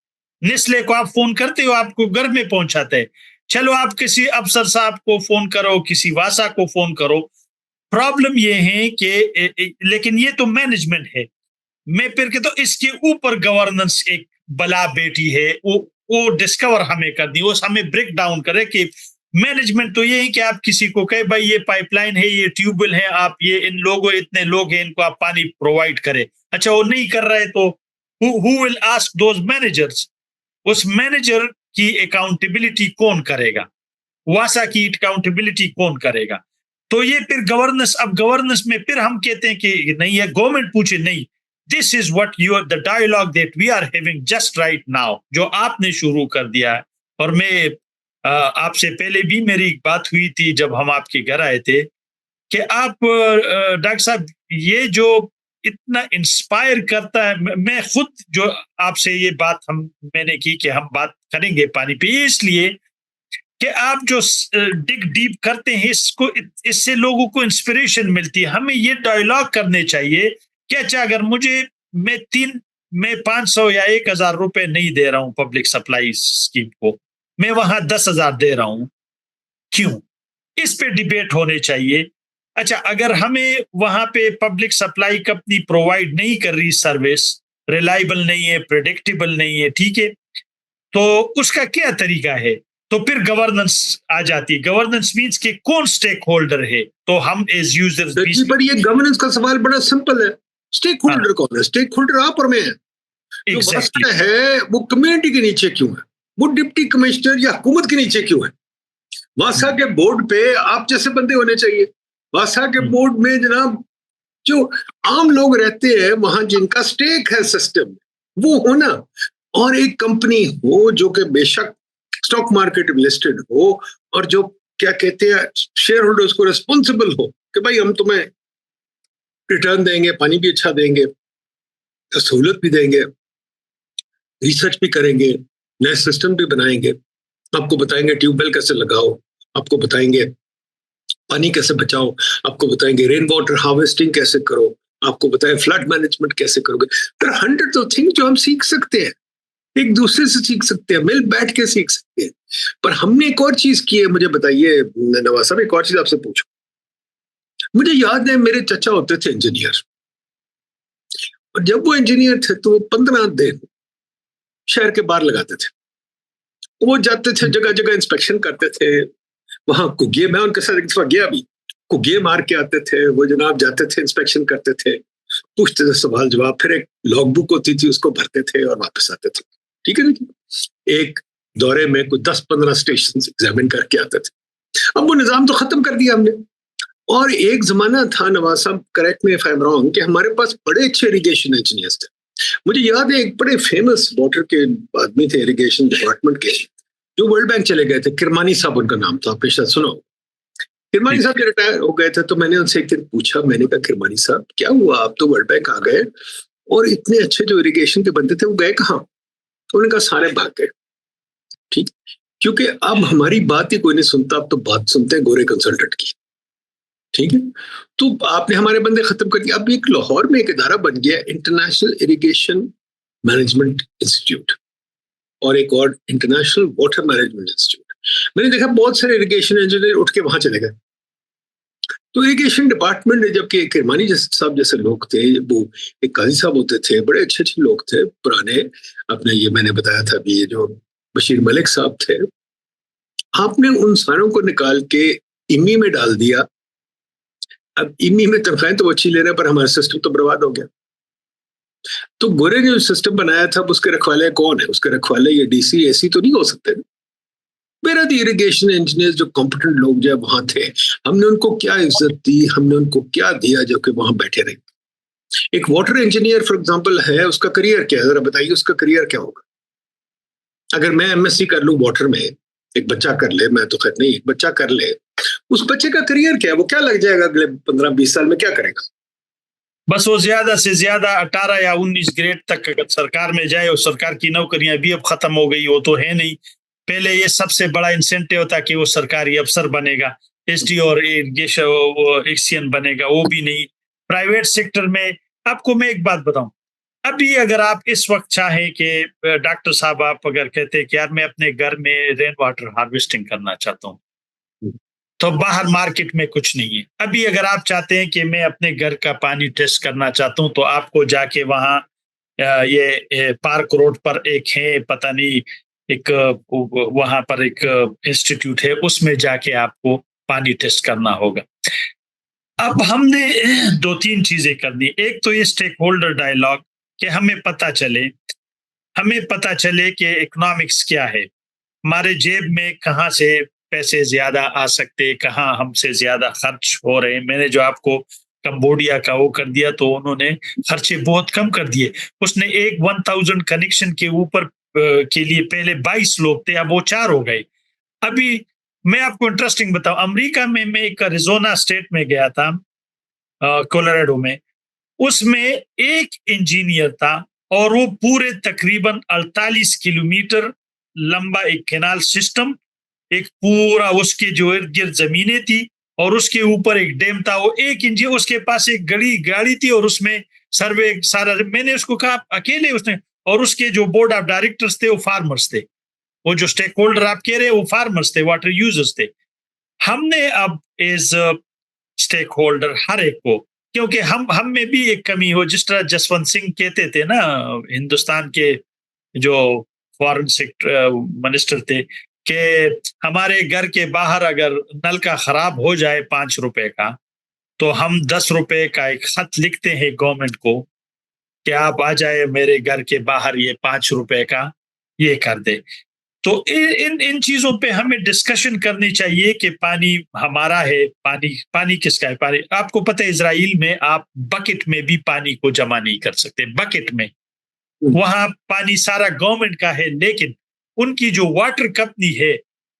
नेस्ले को आप फोन करते हो आपको घर में पहुंचाता है। चलो आप किसी अफसर साहब को फोन करो, किसी वासा को फोन करो, प्रॉब्लम ये है कि लेकिन ये तो मैनेजमेंट है। मैं फिर कहता हूँ इसके ऊपर गवर्नेंस एक बला बेटी है, वो डिस्कवर हमें कर दी, वो हमें ब्रेक डाउन करे कि मैनेजमेंट तो ये है कि आप किसी को कहे भाई ये पाइपलाइन है, ये ट्यूबवेल है, आप ये इन लोगों इतने लोग हैं इनको आप पानी प्रोवाइड करें। अच्छा वो नहीं कर रहा है तो who will ask those managers, उस मैनेजर की अकाउंटेबिलिटी कौन करेगा, वासा की अकाउंटेबिलिटी कौन करेगा। तो ये फिर गवर्नेंस, अब गवर्नेंस में फिर हम कहते हैं कि नहीं है, गवर्नमेंट पूछे नहीं, this is what you are the dialogue that we are having just right now, जो आपने शुरू कर दिया है। और मैं आपसे पहले भी मेरी बात हुई थी जब हम आपके घर आए थे कि आप डॉक्टर साहब ये जो इतना इंस्पायर करता है, मैं खुद जो आपसे ये बात मैंने की कि हम बात करेंगे पानी पे, इसलिए कि आप जो डिग डीप करते हैं इससे लोगों को इंस्पिरेशन मिलती है। हमें ये डायलॉग करने चाहिए कि अच्छा अगर मैं 500 या 1,000 रुपए नहीं दे रहा हूं पब्लिक सप्लाई स्कीम को, मैं वहां 10,000 दे रहा हूं, क्यों? इस पे डिबेट होने चाहिए। अच्छा अगर हमें वहां पे पब्लिक सप्लाई कंपनी प्रोवाइड नहीं कर रही सर्विस, रिलायबल नहीं है, प्रेडिक्टेबल नहीं है, ठीक है, तो उसका क्या तरीका है? तो फिर गवर्नेंस आ जाती है। गवर्नेंस मींस कि कौन स्टेक होल्डर है, तो हम एज यूजर्स जी, पर ये गवर्नेंस का सवाल बड़ा सिंपल है, स्टेक होल्डर कौन है? स्टेक होल्डर आप और मैं है। जो वास्ता है वो कम्युनिटी के नीचे क्यों है, वो डिप्टी कमिश्नर या हुकूमत के नीचे क्यों है? वासा के बोर्ड पे आप जैसे बंदे होने चाहिए। वासा के बोर्ड में जनाब जो आम लोग रहते हैं वहां जिनका स्टेक है सिस्टम, वो होना, और एक कंपनी हो जो कि बेशक स्टॉक मार्केट में लिस्टेड हो और जो क्या कहते हैं शेयर होल्डर्स को रिस्पॉन्सिबल हो कि भाई हम तुम्हें रिटर्न देंगे, पानी भी अच्छा देंगे, सहूलत भी देंगे, रिसर्च भी करेंगे, नए सिस्टम भी बनाएंगे, आपको बताएंगे ट्यूबवेल कैसे लगाओ, आपको बताएंगे पानी कैसे बचाओ, आपको बताएंगे रेन वाटर हार्वेस्टिंग कैसे करो, आपको बताएं फ्लड मैनेजमेंट कैसे करोगे। There are hundreds of things जो हम सीख सकते हैं, एक दूसरे से सीख सकते हैं, मिल बैठ के सीख सकते हैं। पर हमने एक और चीज की है, मुझे बताइए नवाज साहब, एक और चीज आपसे पूछूं। मुझे याद है मेरे चचा होते थे इंजीनियर, और जब वो इंजीनियर थे तो वो 15 दिन शहर के बाहर लगाते थे। वो जाते थे जगह जगह इंस्पेक्शन करते थे, वहां कुगे, मैं उनके साथ एक दफा गया भी, कुगे मार के आते थे वो जनाब, जाते थे इंस्पेक्शन करते थे, पूछते थे सवाल जवाब, फिर एक लॉग बुक होती थी उसको भरते थे और वापस आते थे, ठीक है ना। एक दौरे में कुछ 10-15 स्टेशन एग्जामिन करके आते थे। अब वो निजाम तो खत्म कर दिया हमने, और एक जमाना था, नवाज साहब correct me if I am wrong, कि हमारे पास बड़े अच्छे इरिगेशन इंजीनियर्स थे। मुझे याद है एक बड़े फेमस वाटर के आदमी थे इरिगेशन डिपार्टमेंट के, जो वर्ल्ड बैंक चले गए थे, किरमानी साहब उनका नाम था, आपने शायद सुना। किरमानी साहब रिटायर हो गए थे, तो मैंने उनसे एक दिन पूछा, मैंने कहा किरमानी साहब क्या हुआ, आप तो वर्ल्ड बैंक आ गए और इतने अच्छे जो इरिगेशन के बंदे थे वो गए कहाँ? तो उन्होंने कहा सारे भाग गए। ठीक, क्योंकि अब हमारी बात ही कोई नहीं सुनता, अब तो बात सुनते हैं गोरे कंसल्टेंट की। ठीक है, तो आपने हमारे बंदे खत्म कर दिए। अब एक लाहौर में एक इदारा बन गया इंटरनेशनल इरिगेशन मैनेजमेंट इंस्टीट्यूट, और एक और इंटरनेशनल वाटर मैनेजमेंट इंस्टीट्यूट। मैंने देखा बहुत सारे इरिगेशन इंजीनियर उठ के वहां चले गए। तो इरिगेशन डिपार्टमेंट में जबकि किरमानी साहब जैसे लोग थे, वो एक काजी साहब होते थे, बड़े अच्छे अच्छे लोग थे पुराने, अपने ये मैंने बताया था अभी, ये जो बशीर मलिक साहब थे, आपने उन सारों को निकाल के इमी में डाल दिया। अब इमी में तनख्वाहें तो अच्छी ले रहे हैं, पर हमारा सिस्टम तो बर्बाद हो गया। तो गोरे ने जो सिस्टम बनाया था, उसके रखवाले कौन है? उसके रखवाले ये डीसी एसी तो नहीं हो सकते। मेरा तो इरिगेशन इंजीनियर जो कॉम्पिटेंट लोग जो वहां थे, हमने उनको क्या इज्जत दी, हमने उनको क्या दिया जो कि वहां बैठे रहे। एक वाटर इंजीनियर फॉर एग्जांपल है, उसका करियर क्या है? जरा बताइए उसका करियर क्या होगा। अगर मैं एमएससी कर लूं वाटर में, एक बच्चा कर ले, मैं तो खैर नहीं, एक बच्चा कर ले, उस बच्चे का करियर क्या है? वो क्या लग जाएगा अगले 15-20 साल में, क्या करेगा? बस वो ज्यादा से ज्यादा 18 या 19 ग्रेड तक अगर सरकार में जाए, और सरकार की नौकरियां भी अब खत्म हो गई, वो तो है नहीं। पहले ये सबसे बड़ा इंसेंटिव था कि वो सरकारी अफसर बनेगा, एसडी और एक्सियन बनेगा, वो भी नहीं। प्राइवेट सेक्टर में आपको मैं एक बात बताऊं, अभी अगर आप इस वक्त चाहें कि डॉक्टर साहब आप अगर कहते हैं कि यार मैं अपने घर में रेन वाटर हार्वेस्टिंग करना चाहता हूँ, तो बाहर मार्केट में कुछ नहीं है। अभी अगर आप चाहते हैं कि मैं अपने घर का पानी टेस्ट करना चाहता हूँ, तो आपको जाके वहाँ ये पार्क रोड पर एक है, पता नहीं, एक वहां पर एक इंस्टीट्यूट है, उसमें जाके आपको पानी टेस्ट करना होगा। अब हमने दो तीन चीजें करनी। एक तो ये स्टेक होल्डर डायलॉग, कि हमें पता चले कि इकोनॉमिक्स क्या है, हमारे जेब में कहाँ से पैसे ज्यादा आ सकते, कहाँ हमसे ज्यादा खर्च हो रहे हैं। मैंने जो आपको कंबोडिया का वो कर दिया, तो उन्होंने खर्चे बहुत कम कर दिए। उसने एक 1000 कनेक्शन के ऊपर के लिए पहले 22 लोग थे, अब वो 4 हो गए। अभी मैं आपको इंटरेस्टिंग बताऊं, अमेरिका में मैं एक अरिजोना स्टेट में गया था, कोलोराडो में, उसमें एक इंजीनियर था, और वो पूरे तकरीबन 48 किलोमीटर लंबा एक कैनाल सिस्टम, एक पूरा उसके जो इर्द गिर्द जमीनें थी, और उसके ऊपर एक डैम था। वो एक इंजीनियर, उसके पास एक गाड़ी थी, और उसमें सर्वे सारा, मैंने उसको कहा अकेले उसने, और उसके जो बोर्ड ऑफ डायरेक्टर्स थे वो फार्मर्स थे। वो जो स्टेक होल्डर आप कह रहे हैं वो फार्मर्स थे, वाटर यूजर्स थे। हमने अब एज स्टेक होल्डर हर एक को, क्योंकि हम में भी एक कमी हो, जिस तरह जसवंत सिंह कहते थे ना, हिंदुस्तान के जो फॉरेन सेक्टर मिनिस्टर थे, कि हमारे घर के बाहर अगर नल का खराब हो जाए 5 रुपए का, तो हम 10 रुपए का एक खत लिखते हैं गवर्नमेंट को कि आप आ जाए मेरे घर के बाहर, ये 5 रुपए का ये कर दे। तो इन इन चीजों पे हमें डिस्कशन करनी चाहिए कि पानी हमारा है, पानी किसका है। पानी आपको पता है, इजराइल में आप बकेट में भी पानी को जमा नहीं कर सकते, बकेट में। वहां पानी सारा गवर्नमेंट का है, लेकिन उनकी जो वाटर कंपनी है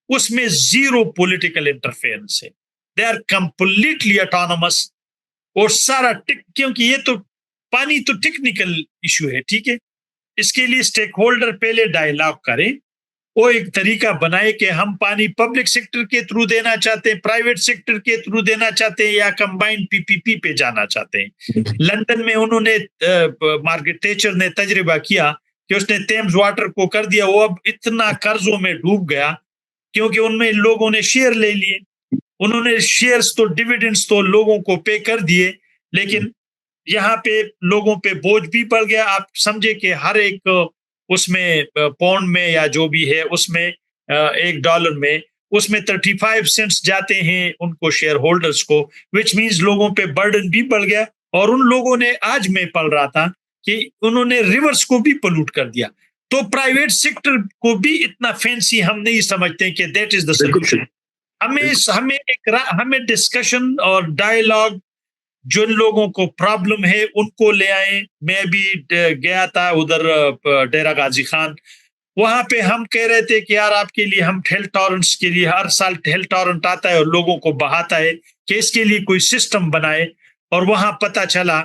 उसमें जीरो पॉलिटिकल इंटरफेरेंस है, दे आर कंप्लीटली ऑटोनोमस। और सारा क्योंकि ये तो पानी तो टेक्निकल इशू है, ठीक है। इसके लिए स्टेक होल्डर पहले डायलॉग करें, वो एक तरीका बनाए कि हम पानी पब्लिक सेक्टर के थ्रू देना चाहते हैं, प्राइवेट सेक्टर के थ्रू देना चाहते हैं, या कंबाइंड पीपीपी पे जाना चाहते हैं। लंदन में उन्होंने मार्garet थैचर ने तजर्बा किया कि उसने टेम्स वाटर को कर दिया, वो अब इतना कर्जों में डूब गया, क्योंकि उनमें लोगों ने शेयर ले लिए। उन्होंने शेयर्स तो डिविडेंड्स तो लोगों को पे कर दिए, लेकिन यहाँ पे लोगों पे बोझ भी पड़ गया। आप समझे कि हर एक उसमें पौंड में या जो भी है उसमें $1 में उसमें 35 सेंट्स जाते हैं उनको शेयर होल्डर्स को, विच मीन्स लोगों पे बर्डन भी बढ़ गया। और उन लोगों ने, आज मैं पढ़ रहा था कि उन्होंने रिवर्स को भी पोल्यूट कर दिया। तो प्राइवेट सेक्टर को भी इतना फैंसी हम नहीं समझते कि दैट इज द सोल्यूशन। हमें डिस्कशन और डायलॉग, जिन लोगों को प्रॉब्लम है उनको ले आए। मैं भी गया था उधर डेरा गाजी खान, वहां पे हम कह रहे थे कि यार आपके लिए हम हेल्थ टॉरेंट्स के लिए, हर साल हेल्थ टॉरेंट आता है और लोगों को बहाता है, कि इसके लिए कोई सिस्टम बनाए। और वहां पता चला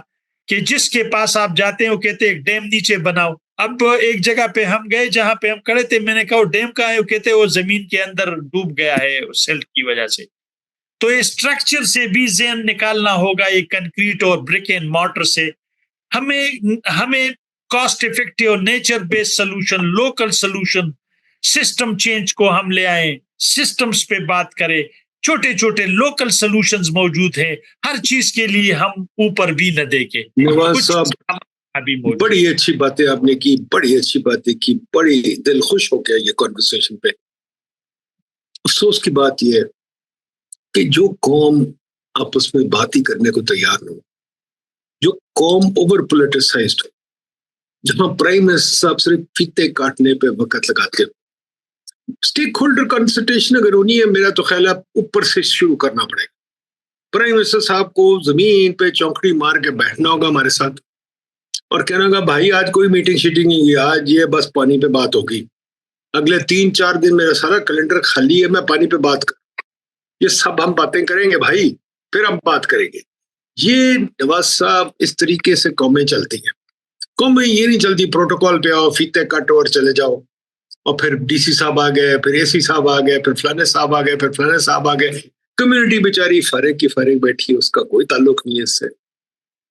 कि जिसके पास आप जाते हो कहते हैं डैम नीचे बनाओ, अब एक जगह पे हम गए जहां पे हम खड़े थे, मैंने कहा वो डैम कहाँ है? वो कहते वो जमीन के अंदर डूब गया है सिल्ट की वजह से। तो ये स्ट्रक्चर से भी जहन निकालना होगा, ये कंक्रीट और ब्रिक एंड मॉर्टर से। हमें हमें कॉस्ट इफेक्टिव और nature based solution, local solution, system change को हम ले आए, सिस्टम्स पे बात करें। छोटे छोटे लोकल सॉल्यूशंस मौजूद हैं, हर चीज के लिए हम ऊपर भी न देखें, नवाज कुछ साहब, अभी मौजूद। बड़ी अच्छी बातें आपने की, बड़ी अच्छी बातें की, बड़ी दिल खुश हो गया ये कॉन्वर्सेशन पे। अफसोस की बात यह है कि जो कौम आपस में बात ही करने को तैयार न हो, जो कौम ओवर पोलिटिसाइज्ड हो, जहां प्राइम मिनिस्टर साहब सिर्फ फीते काटने पे वक्त लगाते हो। स्टेक होल्डर कंसल्टेशन अगर होनी है, मेरा तो ख्याल है ऊपर से शुरू करना पड़ेगा। प्राइम मिनिस्टर साहब को जमीन पे चौकड़ी मार के बैठना होगा हमारे साथ और कहना होगा भाई आज कोई मीटिंग शीटिंग नहीं है, आज ये बस पानी पे बात होगी। अगले 3-4 दिन मेरा सारा कैलेंडर खाली है, मैं पानी पे बात कर, ये सब हम बातें करेंगे भाई, फिर हम बात करेंगे। ये नवाज साहब इस तरीके से कौमें चलती हैं। कौमें ये नहीं चलती प्रोटोकॉल पे आओ, फीते काटो और चले जाओ, और फिर डीसी साहब आ गए, फिर एसी साहब आ गए, फिर फलाने साहब आ गए, फिर फलाने साहब आ गए। कम्युनिटी बेचारी फारिग की फारिग बैठी है, उसका कोई ताल्लुक नहीं है इससे।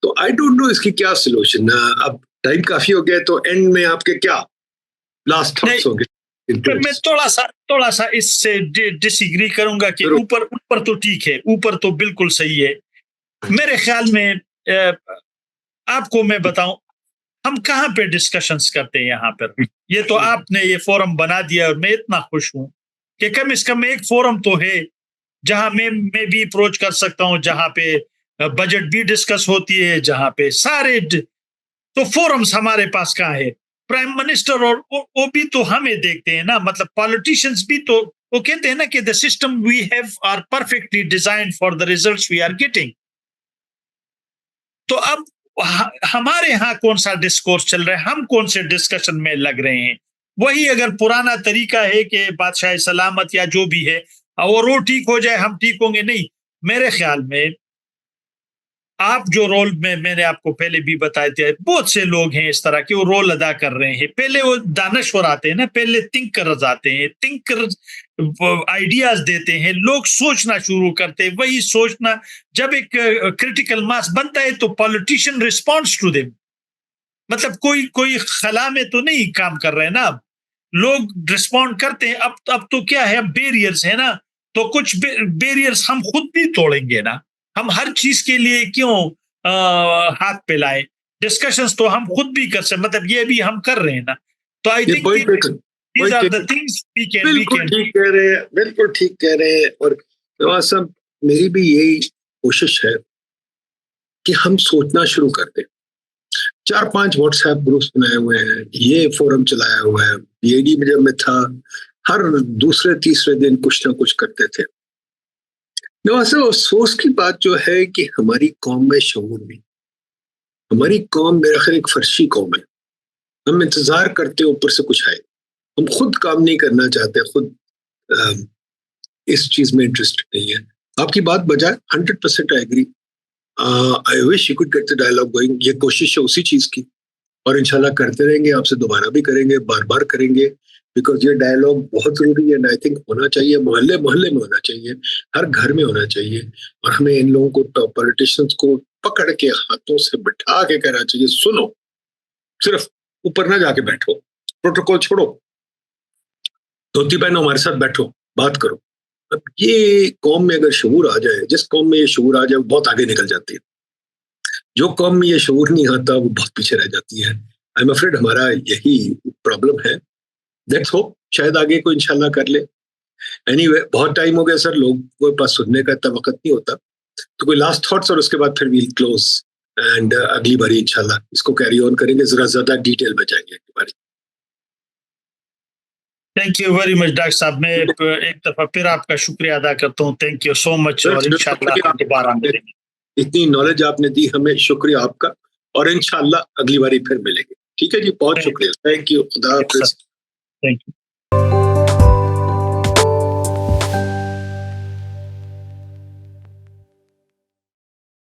तो आई डोंट नो इसकी क्या सोल्यूशन। अब टाइम काफी हो गया, तो एंड में आपके क्या लास्ट थॉट्स होंगे? मैं थोड़ा सा इससे डिसएग्री करूंगा कि ऊपर तो ठीक है, ऊपर तो बिल्कुल सही है। मेरे ख्याल में आपको मैं बताऊं, हम कहाँ पे डिस्कशंस करते हैं यहाँ पर। ये तो आपने ये फोरम बना दिया और मैं इतना खुश हूं कि कम से कम एक फोरम तो है जहां मैं भी अप्रोच कर सकता हूं, जहां पे बजट भी डिस्कस होती है, जहां पे सारे तो फोरम्स हमारे पास कहाँ है। प्राइम मिनिस्टर और वो भी तो हमें देखते हैं ना, मतलब पॉलिटिशियंस भी तो वो कहते हैं ना कि the system we have are perfectly design for the results we are getting. तो अब हमारे यहाँ कौन सा डिस्कोर्स चल रहा है, हम कौन से डिस्कशन में लग रहे हैं। वही अगर पुराना तरीका है कि बादशाह सलामत या जो भी है और वो ठीक हो जाए हम ठीक होंगे, नहीं। मेरे ख्याल में आप जो रोल में मैंने आपको पहले भी बताए थे, बहुत से लोग हैं इस तरह के, वो रोल अदा कर रहे हैं। पहले वो दानश्वर आते हैं ना, पहले थिंकर्स आते हैं, थिंकर्स आइडियाज देते हैं, लोग सोचना शुरू करते हैं। वही सोचना जब एक क्रिटिकल मास बनता है तो पॉलिटिशियन रिस्पॉन्ड्स टू देम। मतलब कोई खला में तो नहीं काम कर रहे हैं ना, अब लोग रिस्पॉन्ड करते हैं। अब तो क्या है, अब बैरियर्स है ना, तो कुछ बैरियर्स हम खुद भी तोड़ेंगे ना। हम हर चीज के लिए क्यों हाथ पे लाए। डिस्कशंस तो हम खुद भी कर सकते, मतलब ये भी हम कर रहे हैं ना। तो I think these are the things we can बिल्कुल ठीक कह रहे हैं, बिल्कुल ठीक कह रहे हैं। और नवाज साहब, मेरी भी यही कोशिश है कि हम सोचना शुरू कर दें। 4-5 व्हाट्सएप ग्रुप्स बनाए हुए हैं, ये फोरम चलाया हुआ है। बीएडी में जब मैं था, हर दूसरे तीसरे दिन कुछ ना कुछ करते थे। अफसोस की बात जो है कि हमारी कौम में शऊर नहीं। हमारी कौम मेरा ख्याल एक फर्शी कौम है। हम इंतजार करते ऊपर से कुछ आए, हम खुद काम नहीं करना चाहते, खुद इस चीज में इंटरेस्ट नहीं है। आपकी बात बजाय 100% I agree. I wish you could get the dialogue going. ये कोशिश है उसी चीज की, और इंशाल्लाह करते रहेंगे, आपसे दोबारा भी करेंगे, बार बार करेंगे, बिकॉज ये डायलॉग बहुत जरूरी है। आई थिंक होना चाहिए, मोहल्ले मोहल्ले में होना चाहिए, हर घर में होना चाहिए। और हमें इन लोगों को, पॉलिटिशियंस को पकड़ के हाथों से बिठा के कहना चाहिए, सुनो, सिर्फ ऊपर ना जाके बैठो, प्रोटोकॉल छोड़ो, धोती पहनो, हमारे साथ बैठो, बात करो। अब ये कौम में अगर शऊर आ जाए, जिस कौम में ये शऊर आ जाए वो बहुत आगे निकल जाती है। जो कौम में ये शऊर नहीं आता वो बहुत पीछे रह जाती है। आई एम अफ्रेड हमारा यही प्रॉब्लम है। लेट्स होप शायद आगे को इंशाल्लाह कर ले। एनीवे, बहुत टाइम हो गया सर, लोगों के पास सुनने का इतना वक्त नहीं होता। तो कोई लास्ट थॉट्स और उसके बाद फिर वील क्लोज, एंड अगली बारी इंशाल्लाह इसको कैरी ऑन करेंगे, जरा ज्यादा डिटेल में जाएंगे अगली बारी। Thank you very much doctor साहब। मैं एक दफा फिर आपका शुक्रिया अदा करता हूँ। थैंक यू सो मच, और इंशाल्लाह दोबारा मिलेंगे। इतनी नॉलेज आपने दी हमें, शुक्रिया आपका, और इंशाल्लाह अगली बारी फिर मिलेंगे। ठीक है जी, बहुत शुक्रिया, थैंक यू, खुदा हाफिज। Thank you.